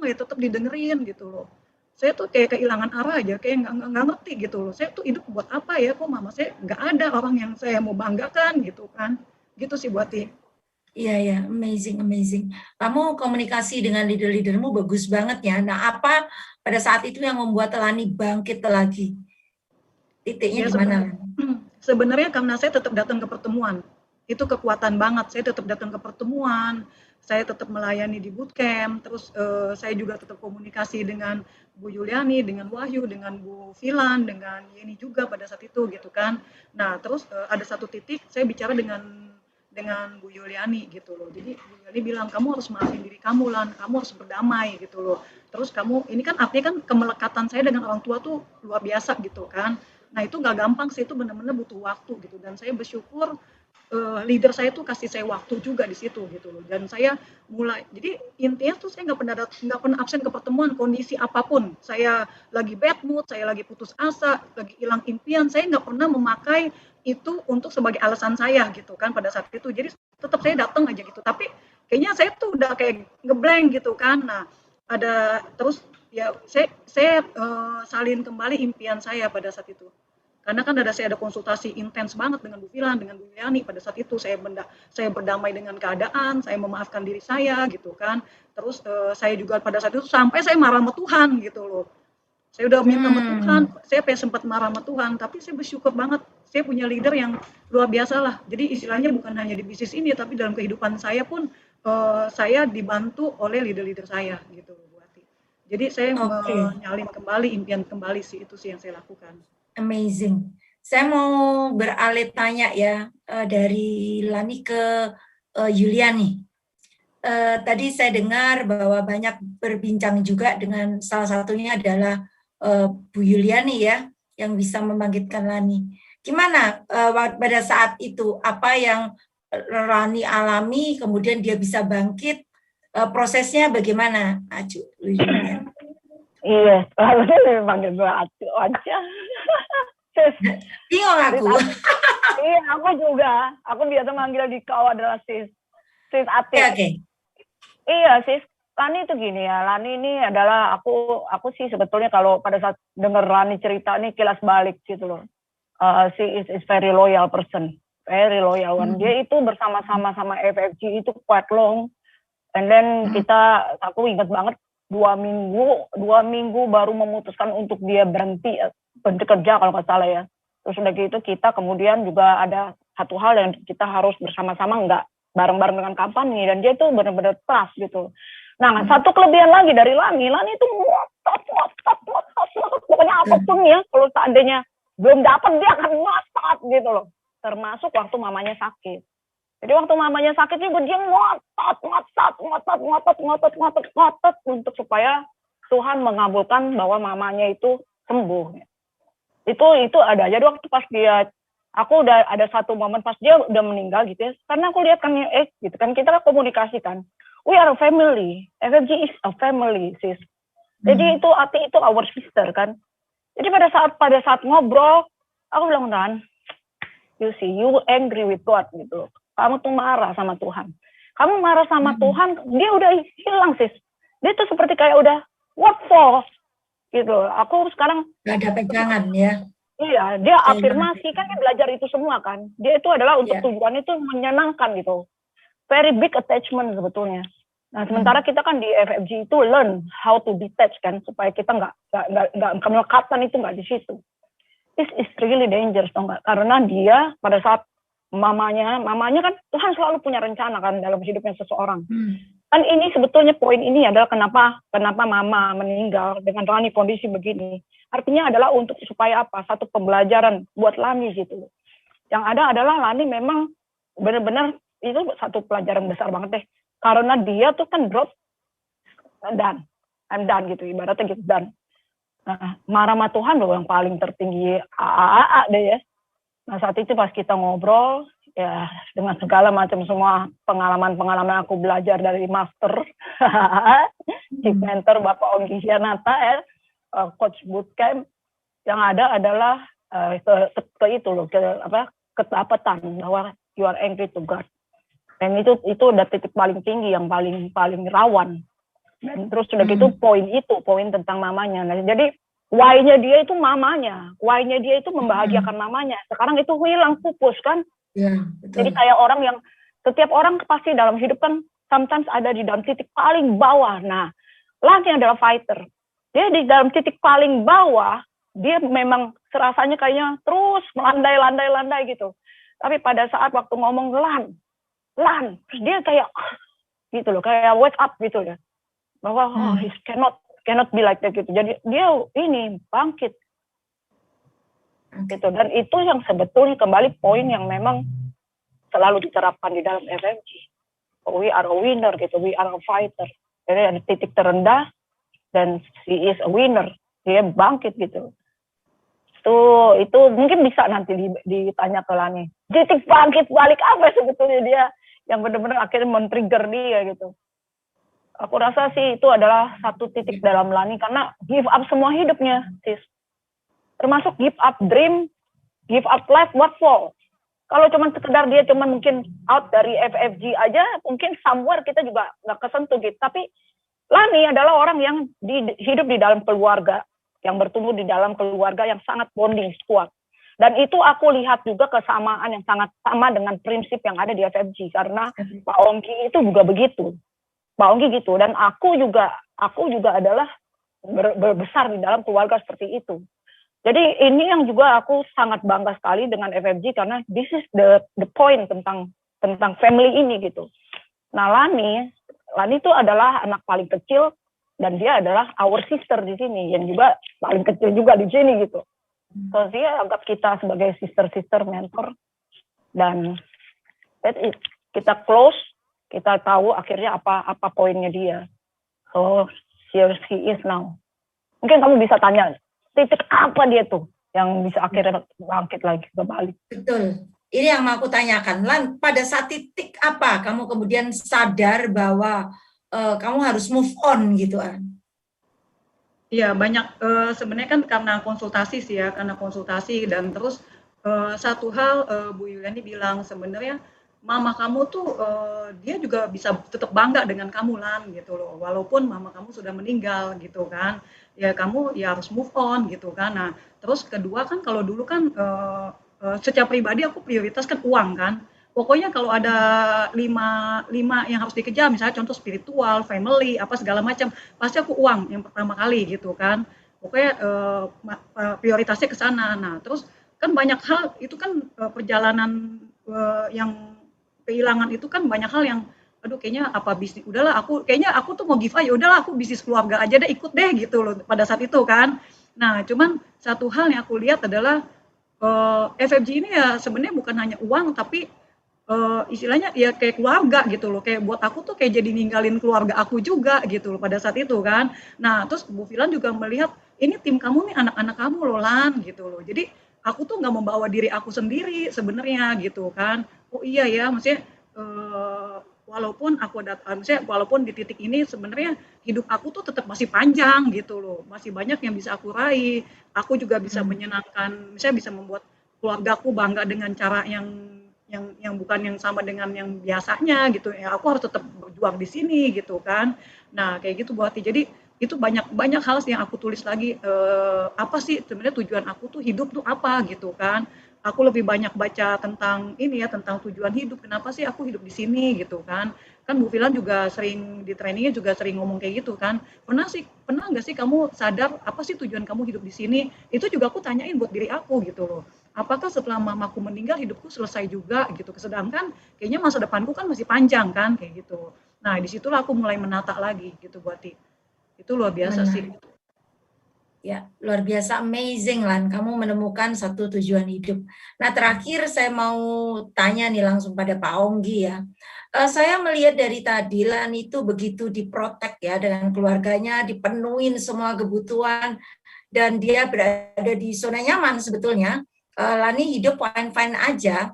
ya tetap didengerin gitu loh. Saya tuh kayak kehilangan arah aja, kayak nggak ngerti gitu loh. Saya tuh hidup buat apa ya? Kok mama saya nggak ada orang yang saya mau banggakan gitu kan? Gitu sih Bu Ati. Iya, amazing. Kamu komunikasi dengan leader-leadermu bagus banget ya. Nah, apa pada saat itu yang membuat Lani bangkit lagi? Titiknya di mana? Sebenarnya karena saya tetap datang ke pertemuan. Itu kekuatan banget. Saya tetap datang ke pertemuan, saya tetap melayani di bootcamp, terus saya juga tetap komunikasi dengan Bu Yuliani, dengan Wahyu, dengan Bu Filan, dengan Yeni juga pada saat itu gitu kan. Nah, terus ada satu titik saya bicara dengan Bu Yuliani gitu loh. Jadi Bu Yuliani bilang, kamu harus maafin diri kamu Lan, kamu harus berdamai gitu loh. Terus kamu, ini kan artinya kan kemelekatan saya dengan orang tua tuh luar biasa gitu kan. Nah itu nggak gampang sih, itu benar-benar butuh waktu gitu. Dan saya bersyukur leader saya tuh kasih saya waktu juga di situ gitu loh. Dan saya mulai, jadi intinya tuh saya nggak pernah absen ke pertemuan, kondisi apapun. Saya lagi bad mood, saya lagi putus asa, lagi hilang impian, saya nggak pernah memakai itu untuk sebagai alasan saya gitu kan pada saat itu. Jadi tetap saya datang aja gitu. Tapi kayaknya saya tuh udah kayak ngeblank gitu kan. Nah ada terus ya saya salin kembali impian saya pada saat itu. Karena kan saya ada konsultasi intens banget dengan Bu Filan, dengan Bu Yani. Pada saat itu saya berdamai dengan keadaan, saya memaafkan diri saya gitu kan. Terus saya juga pada saat itu sampai saya marah sama Tuhan gitu loh. Saya udah minta sama Tuhan, saya sempat marah sama Tuhan, tapi saya bersyukur banget. Saya punya leader yang luar biasa lah. Jadi istilahnya bukan hanya di bisnis ini, tapi dalam kehidupan saya pun saya dibantu oleh leader-leader saya gitu Bu Ati. Jadi saya menyalin kembali impian kembali sih, itu sih yang saya lakukan. Amazing. Saya mau beralih tanya ya dari Lani ke Yuliani. Tadi saya dengar bahwa banyak berbincang juga dengan salah satunya adalah Bu Yuliani ya, yang bisa membangkitkan Lani. Gimana pada saat itu, apa yang Lani alami, kemudian dia bisa bangkit, prosesnya bagaimana? Aju, Yuliani. Iya, lalu panggil gue Atu aja. Bingung aku. Iya, aku juga. Aku biasa manggil di kau adalah Sis Ati. Okay. Iya, Sis. Lani itu gini ya, Lani ini adalah aku sih sebetulnya kalau pada saat dengar Lani cerita ini kilas balik gitu loh. She is very loyal person, very loyal one. Dia itu bersama-sama sama FFG itu quite long, and then aku ingat banget 2 minggu baru memutuskan untuk dia berhenti kerja kalau nggak salah ya. Terus udah gitu kita kemudian juga ada satu hal yang kita harus bersama-sama nggak bareng-bareng dengan kampanye, dan dia tuh benar-benar trust gitu. Nah, satu kelebihan lagi dari Lani itu ngotot, pokoknya apapun ya, kalau seandainya belum dapat dia akan ngotot gitu loh. Termasuk waktu mamanya sakit. Jadi waktu mamanya sakit juga dia ngotot untuk supaya Tuhan mengabulkan bahwa mamanya itu sembuh. Itu ada. Jadi waktu pas aku udah ada satu momen pas dia udah meninggal gitu ya. Karena aku lihat kan gitu kan kita komunikasi kan. We are a family. FFG is a family, sis. Jadi itu arti itu our sister kan. Jadi pada saat ngobrol, aku bilang, Dan, you see, you angry with God gitu. Kamu tuh marah sama Tuhan. Kamu marah sama Tuhan, dia udah hilang, sis. Dia tuh seperti kayak udah what for gitu. Aku sekarang Gak ada pegangan ya. Iya, dia afirmasi kan dia belajar itu semua kan. Dia itu adalah untuk tujuan itu menyenangkan gitu. Very big attachment sebetulnya. Nah, sementara kita kan di FFG itu learn how to detach kan, supaya kita nggak kemelekatan itu nggak di situ. This is really dangerous, tau nggak? Karena dia pada saat mamanya kan Tuhan selalu punya rencana kan dalam hidupnya seseorang. Kan ini sebetulnya poin ini adalah kenapa mama meninggal dengan Lani kondisi begini. Artinya adalah untuk supaya apa? Satu pembelajaran buat Lani gitu. Yang ada adalah Lani memang benar-benar itu satu pelajaran besar banget deh. Karena dia tuh kan drop dan I'm done gitu, ibaratnya gitu dan marah sama Tuhan loh yang paling tertinggi AAA deh ya. Nah saat itu pas kita ngobrol ya dengan segala macam semua pengalaman aku belajar dari master chief mentor Bapak Ongki Sianata ya, coach bootcamp, yang ada adalah itu loh ketapatan bahwa you are angry to God. Dan itu udah titik paling tinggi yang paling rawan. Dan terus sudah gitu poin tentang mamanya. Nah, jadi why-nya dia itu mamanya, why-nya dia itu membahagiakan mamanya. Sekarang itu hilang pupus kan. Ya, betul. Jadi kayak orang yang setiap orang pasti dalam hidup kan sometimes ada di dalam titik paling bawah. Nah, Lani adalah fighter. Dia di dalam titik paling bawah, dia memang serasanya kayaknya terus melandai gitu. Tapi pada saat waktu ngomong Lan, terus dia kayak gitu loh, kayak wake up gitu ya, bahwa he cannot be like that gitu. Jadi dia ini bangkit gitu, dan itu yang sebetulnya kembali poin yang memang selalu diterapkan di dalam FFG. We are a winner gitu, we are a fighter. Jadi ada titik terendah dan she is a winner, dia bangkit gitu. Itu mungkin bisa nanti ditanya ke Lani. Titik bangkit balik apa sebetulnya dia yang benar-benar akhirnya men-trigger dia gitu. Aku rasa sih itu adalah satu titik dalam Lani karena give up semua hidupnya, sis. Termasuk give up dream, give up life, what for? Kalau cuma sekedar dia cuma mungkin out dari FFG aja, mungkin somewhere kita juga nggak kesentuh gitu. Tapi Lani adalah orang yang hidup di dalam keluarga, yang bertumbuh di dalam keluarga yang sangat bonding kuat. Dan itu aku lihat juga kesamaan yang sangat sama dengan prinsip yang ada di FFG. Karena Pak Ongki itu juga begitu. Pak Ongki gitu. Dan aku juga adalah besar di dalam keluarga seperti itu. Jadi ini yang juga aku sangat bangga sekali dengan FFG. Karena this is the point tentang family ini gitu. Nah Lani itu adalah anak paling kecil. Dan dia adalah our sister di sini. Yang juga paling kecil juga di sini gitu. So dia anggap kita sebagai sister mentor, dan that is, kita close, kita tahu akhirnya apa poinnya dia. So here he is now. Mungkin kamu bisa tanya titik apa dia tuh yang bisa akhirnya bangkit lagi kembali. Betul. Ini yang mau aku tanyakan, Lan, pada saat titik apa kamu kemudian sadar bahwa kamu harus move on gitu kan? Iya, banyak sebenarnya kan karena konsultasi sih ya, karena konsultasi dan terus satu hal Bu Yuliani bilang sebenarnya mama kamu tuh dia juga bisa tetap bangga dengan kamu Lan gitu loh, walaupun mama kamu sudah meninggal gitu kan, ya kamu ya harus move on gitu kan. Nah terus kedua kan kalau dulu kan secara pribadi aku prioritaskan uang kan, pokoknya kalau ada lima yang harus dikejar, misalnya contoh spiritual, family, apa segala macam, pasti aku uang yang pertama kali gitu kan. Pokoknya prioritasnya ke sana. Nah, terus kan banyak hal itu kan perjalanan yang kehilangan itu kan banyak hal yang aduh kayaknya apa bisnis udahlah aku kayaknya aku tuh mau give up ya udahlah aku bisnis keluarga aja deh ikut deh gitu loh pada saat itu kan. Nah, cuman satu hal yang aku lihat adalah FFG ini ya sebenarnya bukan hanya uang tapi istilahnya ya kayak keluarga gitu loh, kayak buat aku tuh kayak jadi ninggalin keluarga aku juga gitu loh pada saat itu kan. Nah terus Bu Filan juga melihat ini tim kamu nih anak-anak kamu loh Lan gitu loh, jadi aku tuh nggak membawa diri aku sendiri sebenarnya gitu kan. Oh iya ya maksudnya walaupun aku maksudnya walaupun di titik ini sebenarnya hidup aku tuh tetap masih panjang gitu loh, masih banyak yang bisa aku raih, aku juga bisa menyenangkan, misalnya bisa membuat keluargaku bangga dengan cara yang bukan yang sama dengan yang biasanya gitu ya, aku harus tetap berjuang di sini gitu kan. Nah kayak gitu Bu Hati, jadi itu banyak banyak hal yang aku tulis lagi, apa sih sebenarnya tujuan aku tuh hidup tuh apa gitu kan. Aku lebih banyak baca tentang ini ya, tentang tujuan hidup, kenapa sih aku hidup di sini gitu kan. Kan Bu Filan juga sering di trainingnya juga sering ngomong kayak gitu kan, pernah nggak sih kamu sadar apa sih tujuan kamu hidup di sini. Itu juga aku tanyain buat diri aku gitu loh, apakah setelah mamaku meninggal hidupku selesai juga gitu, sedangkan kayaknya masa depanku kan masih panjang kan kayak gitu. Nah disitulah aku mulai menata lagi gitu Buati, itu luar biasa sih. Menarik. Ya, luar biasa amazing Lan, kamu menemukan satu tujuan hidup. Nah, terakhir saya mau tanya nih langsung pada Pak Onggi ya. Saya melihat dari tadi Lan itu begitu diprotek ya dengan keluarganya, dipenuhin semua kebutuhan dan dia berada di zona nyaman sebetulnya. Lani hidup fine-fine aja,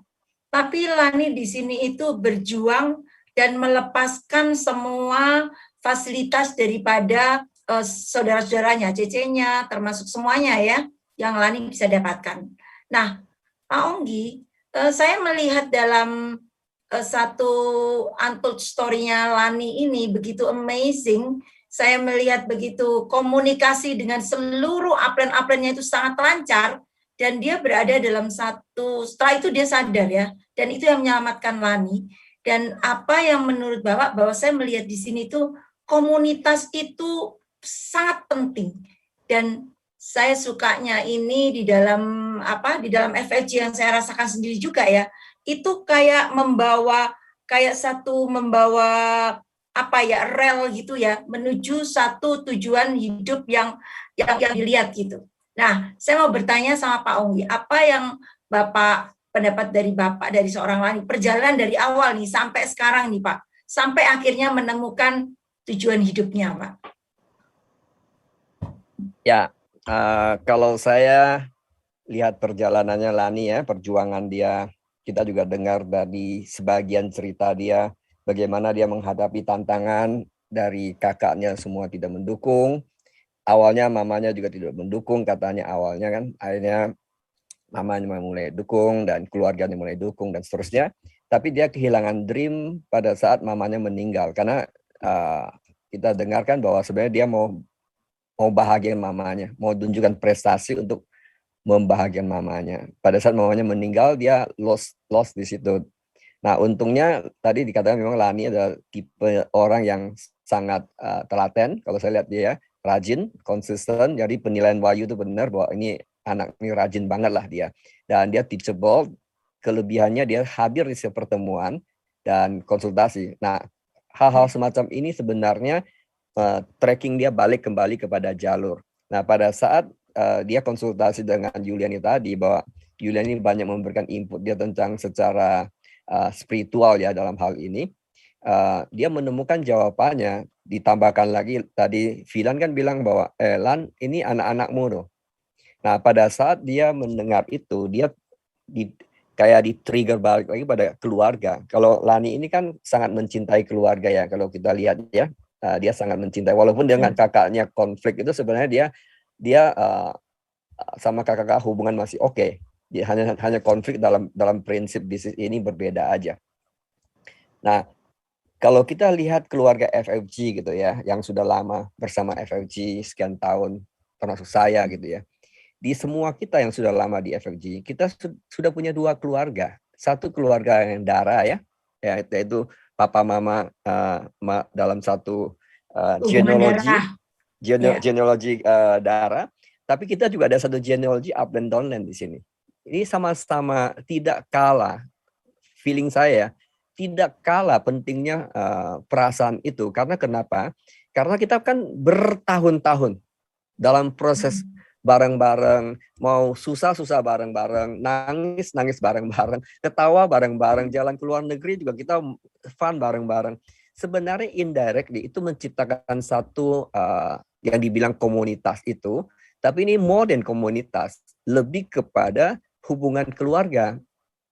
tapi Lani di sini itu berjuang dan melepaskan semua fasilitas daripada saudara-saudaranya, cecenya, termasuk semuanya ya, yang Lani bisa dapatkan. Nah, Pak Onggi, saya melihat dalam satu untold story-nya Lani ini begitu amazing. Saya melihat begitu komunikasi dengan seluruh upline-upline-nya itu sangat lancar, dan dia berada dalam satu, setelah itu dia sadar ya, dan itu yang menyelamatkan Lani. Dan apa yang menurut Bapak, bahwa saya melihat di sini tuh komunitas itu sangat penting, dan saya sukanya ini di dalam FFG yang saya rasakan sendiri juga ya, itu kayak membawa rel gitu ya menuju satu tujuan hidup yang dilihat gitu. Nah, saya mau bertanya sama Pak Onggi, apa yang Bapak pendapat dari Bapak dari seorang Lani, perjalanan dari awal nih sampai sekarang nih Pak, sampai akhirnya menemukan tujuan hidupnya Pak. Ya, kalau saya lihat perjalanannya Lani ya, perjuangan dia, kita juga dengar dari sebagian cerita dia, bagaimana dia menghadapi tantangan dari kakaknya semua tidak mendukung. Awalnya mamanya juga tidak mendukung, katanya awalnya kan, akhirnya mamanya mulai dukung dan keluarganya mulai dukung dan seterusnya. Tapi dia kehilangan dream pada saat mamanya meninggal, karena kita dengarkan bahwa sebenarnya dia mau bahagiain mamanya, mau tunjukkan prestasi untuk membahagiakan mamanya. Pada saat mamanya meninggal, dia lost di situ. Nah, untungnya tadi dikatakan memang Lani adalah tipe orang yang sangat telaten. Kalau saya lihat dia ya, rajin, konsisten. Jadi penilaian Wahyu itu benar bahwa ini anak ini rajin banget lah dia. Dan dia teachable. Kelebihannya dia hadir di setiap pertemuan dan konsultasi. Nah, hal-hal semacam ini sebenarnya tracking dia balik kembali kepada jalur. Nah, pada saat dia konsultasi dengan Yuliani tadi, bahwa Yuliani banyak memberikan input dia tentang secara spiritual ya dalam hal ini, dia menemukan jawabannya. Ditambahkan lagi tadi Filan kan bilang bahwa Lan ini anak-anakmu loh. Nah, pada saat dia mendengar itu, dia kayak di-trigger balik lagi pada keluarga. Kalau Lani ini kan sangat mencintai keluarga ya, kalau kita lihat ya. Dia sangat mencintai, walaupun dengan kakaknya konflik itu sebenarnya dia sama kakak hubungan masih oke. Dia hanya konflik dalam prinsip bisnis ini berbeda aja. Nah, kalau kita lihat keluarga FFG gitu ya, yang sudah lama bersama FFG sekian tahun, termasuk saya gitu ya. Di semua kita yang sudah lama di FFG, kita sudah punya 2 keluarga. Satu keluarga yang darah ya, yaitu papa mama dalam satu Hubungan darah. Ya. genealogi darah. Tapi kita juga ada satu genealogi upland downland di sini. Ini sama-sama tidak kalah, feeling saya tidak kalah pentingnya perasaan itu. Karena kenapa? Karena kita kan bertahun-tahun dalam proses bareng-bareng, mau susah-susah bareng-bareng, nangis-nangis bareng-bareng, ketawa bareng-bareng, jalan ke luar negeri juga kita fun bareng-bareng. Sebenarnya indirectly itu menciptakan satu yang dibilang komunitas itu, tapi ini more than komunitas, lebih kepada hubungan keluarga.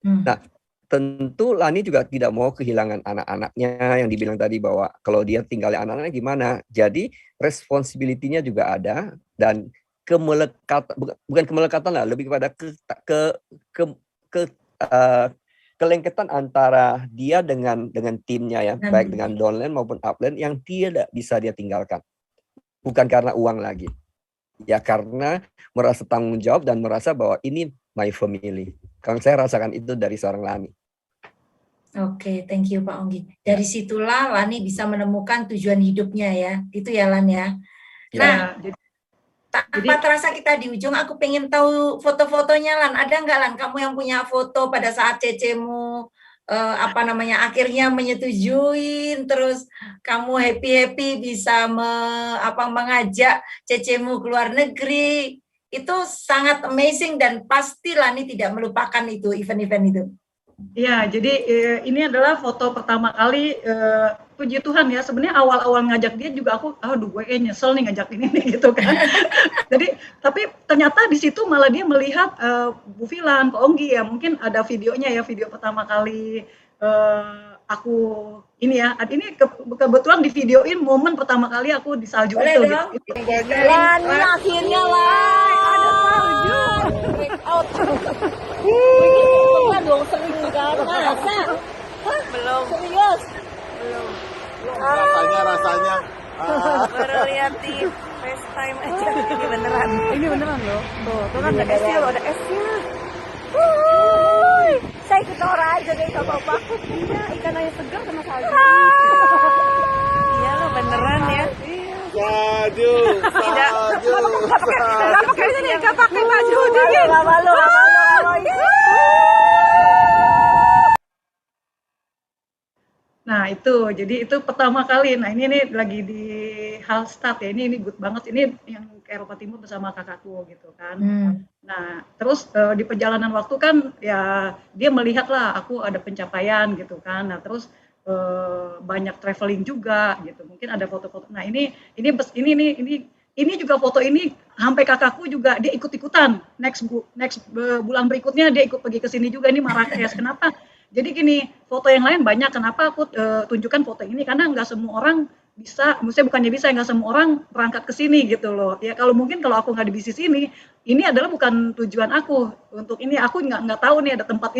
Nah, tentu Lani juga tidak mau kehilangan anak-anaknya yang dibilang tadi bahwa kalau dia tinggal anak-anaknya gimana. Jadi responsibility-nya juga ada dan bukan kemelekatan lah, lebih kepada kelengketan antara dia dengan timnya ya, baik dengan downland maupun upland yang tidak bisa dia tinggalkan. Bukan karena uang lagi. Ya karena merasa tanggung jawab dan merasa bahwa ini my family. Kalau saya rasakan itu dari seorang Lani. Oke, thank you Pak Onggi. Dari situlah Lani bisa menemukan tujuan hidupnya ya. Itu ya Lan ya. Nah, tanpa terasa kita di ujung, aku pengen tahu foto-fotonya Lan. Ada nggak Lan, kamu yang punya foto pada saat cecemu akhirnya menyetujuin, terus kamu happy bisa mengajak cecemu keluar negeri. Itu sangat amazing dan pasti Lani tidak melupakan itu event-event itu. Ya, jadi ini adalah foto pertama kali, puji Tuhan ya, sebenarnya awal-awal ngajak dia juga aku, aduh gue kayak nyesel nih ngajak ini nih gitu kan. Jadi, tapi ternyata di situ malah dia melihat Bu Filan, Pak Onggi ya, mungkin ada videonya ya, video pertama kali aku ini ya, ini kebetulan di videoin momen pertama kali aku di salju boleh itu. Dong. Gitu. Lani akhirnya lah, ada salju. Break out. Pernah dong sering kan? Masa? Hah? Belum. Serius? Belum. Rasanya. Baru lihat di FaceTime aja. Ini beneran. Ini beneran loh. Tuh kan ada esnya loh, ada esnya. Saya ikut orang aja deh sama Bapak. Iya, ikan aja segar sama salju. Iya loh, beneran ya. Salju. Gak pakai ini, gak pakai baju. Gak malu. Nah itu, jadi itu pertama kali. Nah ini lagi di Hallstatt ya, ini good banget. Ini yang ke Eropa Timur bersama kakakku gitu kan. Nah terus di perjalanan waktu kan ya dia melihat lah aku ada pencapaian gitu kan. Nah terus banyak traveling juga gitu. Mungkin ada foto-foto. Nah ini juga foto ini sampai kakakku juga dia ikut-ikutan. Next bulan berikutnya dia ikut pergi ke sini juga. Ini Marrakesh. Kenapa? Jadi gini, foto yang lain banyak. Kenapa aku tunjukkan foto ini? Karena nggak semua orang bisa, maksudnya bukannya bisa, nggak semua orang berangkat ke sini gitu loh. Ya kalau aku nggak di bisnis ini adalah bukan tujuan aku. Untuk ini aku nggak tahu nih ada tempat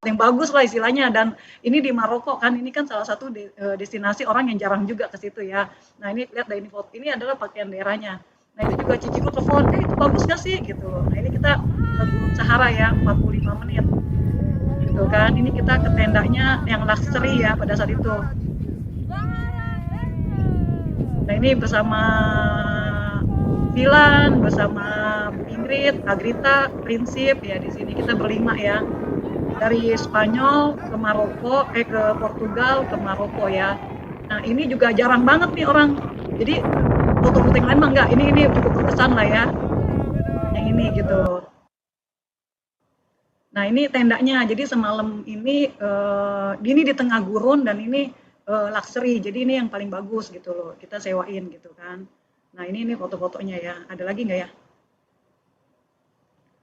yang bagus lah istilahnya. Dan ini di Maroko kan, ini kan salah satu destinasi orang yang jarang juga ke situ ya. Nah ini lihat dari ini foto, ini adalah pakaian daerahnya. Nah itu juga ciciku telepon, itu bagus nggak sih gitu loh. Nah ini kita ke Gunung Sahara ya, 45 menit. Gitu kan, ini kita ke tendanya yang luxury ya pada saat itu. Nah ini bersama Filan, bersama Bu Ingrid, Agrita, Prinsip ya di sini kita berlima ya. Dari Spanyol ke Maroko, ke Portugal ke Maroko ya. Nah ini juga jarang banget nih orang. Jadi foto-foto yang lain mah enggak, ini cukup berkesan lah ya. Yang ini gitu loh. Nah ini tendanya, jadi semalam ini di tengah gurun dan ini luxury, jadi ini yang paling bagus gitu loh, kita sewain gitu kan. Nah ini foto-fotonya ya, ada lagi nggak ya?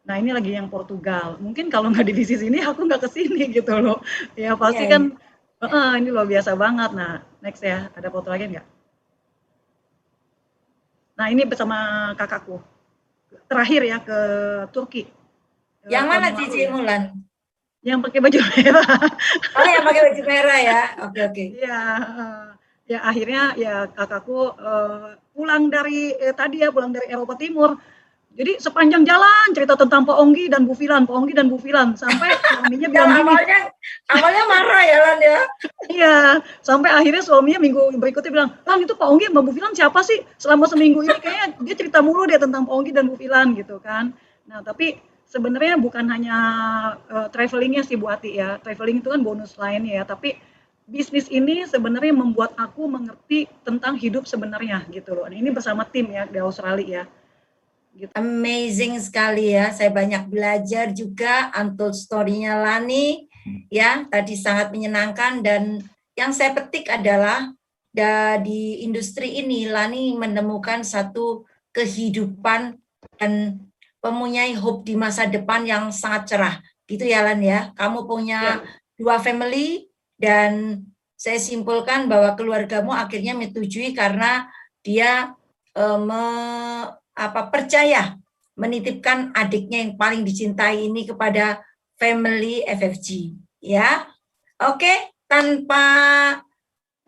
Nah ini lagi yang Portugal, mungkin kalau nggak di bisnis ini aku nggak kesini gitu loh. Ya pasti kan, ini luar biasa banget. Nah next ya, ada foto lagi nggak? Nah ini bersama kakakku, terakhir ya ke Turki. Yang mana Cici Mulan? Yang pakai baju merah. Oh, yang pakai baju merah ya. Oke, oke. Iya, ya akhirnya ya kakakku pulang dari pulang dari Eropa Timur. Jadi sepanjang jalan cerita tentang Pak Onggi dan Bu Filan, Pak Onggi dan Bu Filan, sampai suaminya bilang gini, Awalnya marah ya Lan ya. iya, sampai akhirnya suaminya minggu berikutnya bilang, Lan itu Pak Onggi sama Bu Filan siapa sih? Selama seminggu ini kayaknya dia cerita mulu dia tentang Pak Onggi dan Bu Filan gitu kan. Nah tapi sebenarnya bukan hanya travelingnya sih Bu Ati ya, traveling itu kan bonus lainnya ya, tapi bisnis ini sebenarnya membuat aku mengerti tentang hidup sebenarnya gitu loh. Nah, ini bersama tim ya di Australia ya. Gitu. Amazing sekali ya, saya banyak belajar juga untold story-nya Lani ya, tadi sangat menyenangkan dan yang saya petik adalah di industri ini Lani menemukan satu kehidupan dan mempunyai hope di masa depan yang sangat cerah gitu ya Lan ya. Kamu punya 2 family dan saya simpulkan bahwa keluargamu akhirnya menyetujui karena dia percaya menitipkan adiknya yang paling dicintai ini kepada family FFG ya. Oke, tanpa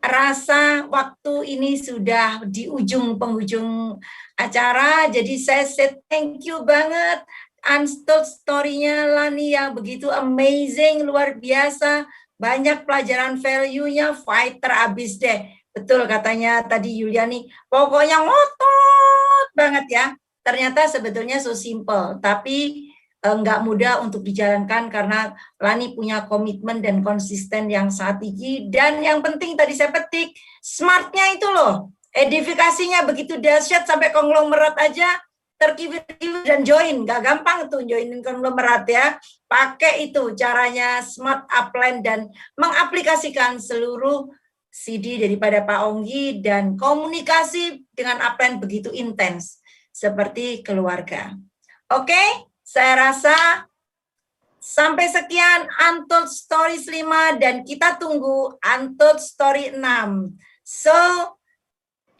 rasa waktu ini sudah di ujung penghujung acara, jadi saya say thank you banget untold story-nya Lani yang begitu amazing, luar biasa, banyak pelajaran value-nya, fighter abis deh. Betul katanya tadi Yuliani, pokoknya ngotot banget ya. Ternyata sebetulnya so simple, tapi nggak mudah untuk dijalankan karena Lani punya komitmen dan konsisten yang sangat tinggi. Dan yang penting tadi saya petik, smartnya itu loh, edifikasinya begitu dahsyat sampai konglomerat aja terkilir dan join. Nggak gampang tuh joinin konglomerat ya. Pakai itu caranya smart upline dan mengaplikasikan seluruh CD daripada Pak Onggi dan komunikasi dengan upline begitu intens seperti keluarga. Oke, saya rasa sampai sekian Untold Stories 5 dan kita tunggu Untold Story 6. So,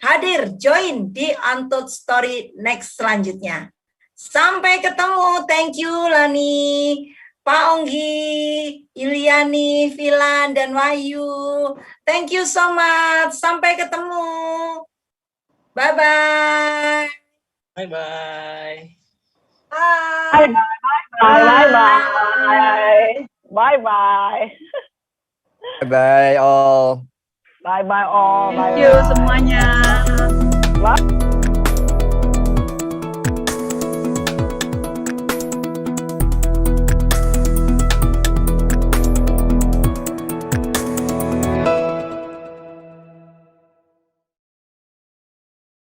hadir, join di Untold Story next selanjutnya. Sampai ketemu, thank you Lani, Pak Onggi, Yuliani, Filan, dan Wahyu. Thank you so much. Sampai ketemu. Bye-bye. Bye-bye. Bye. Bye-bye. Bye bye all. Bye-bye all. Thank you semuanya.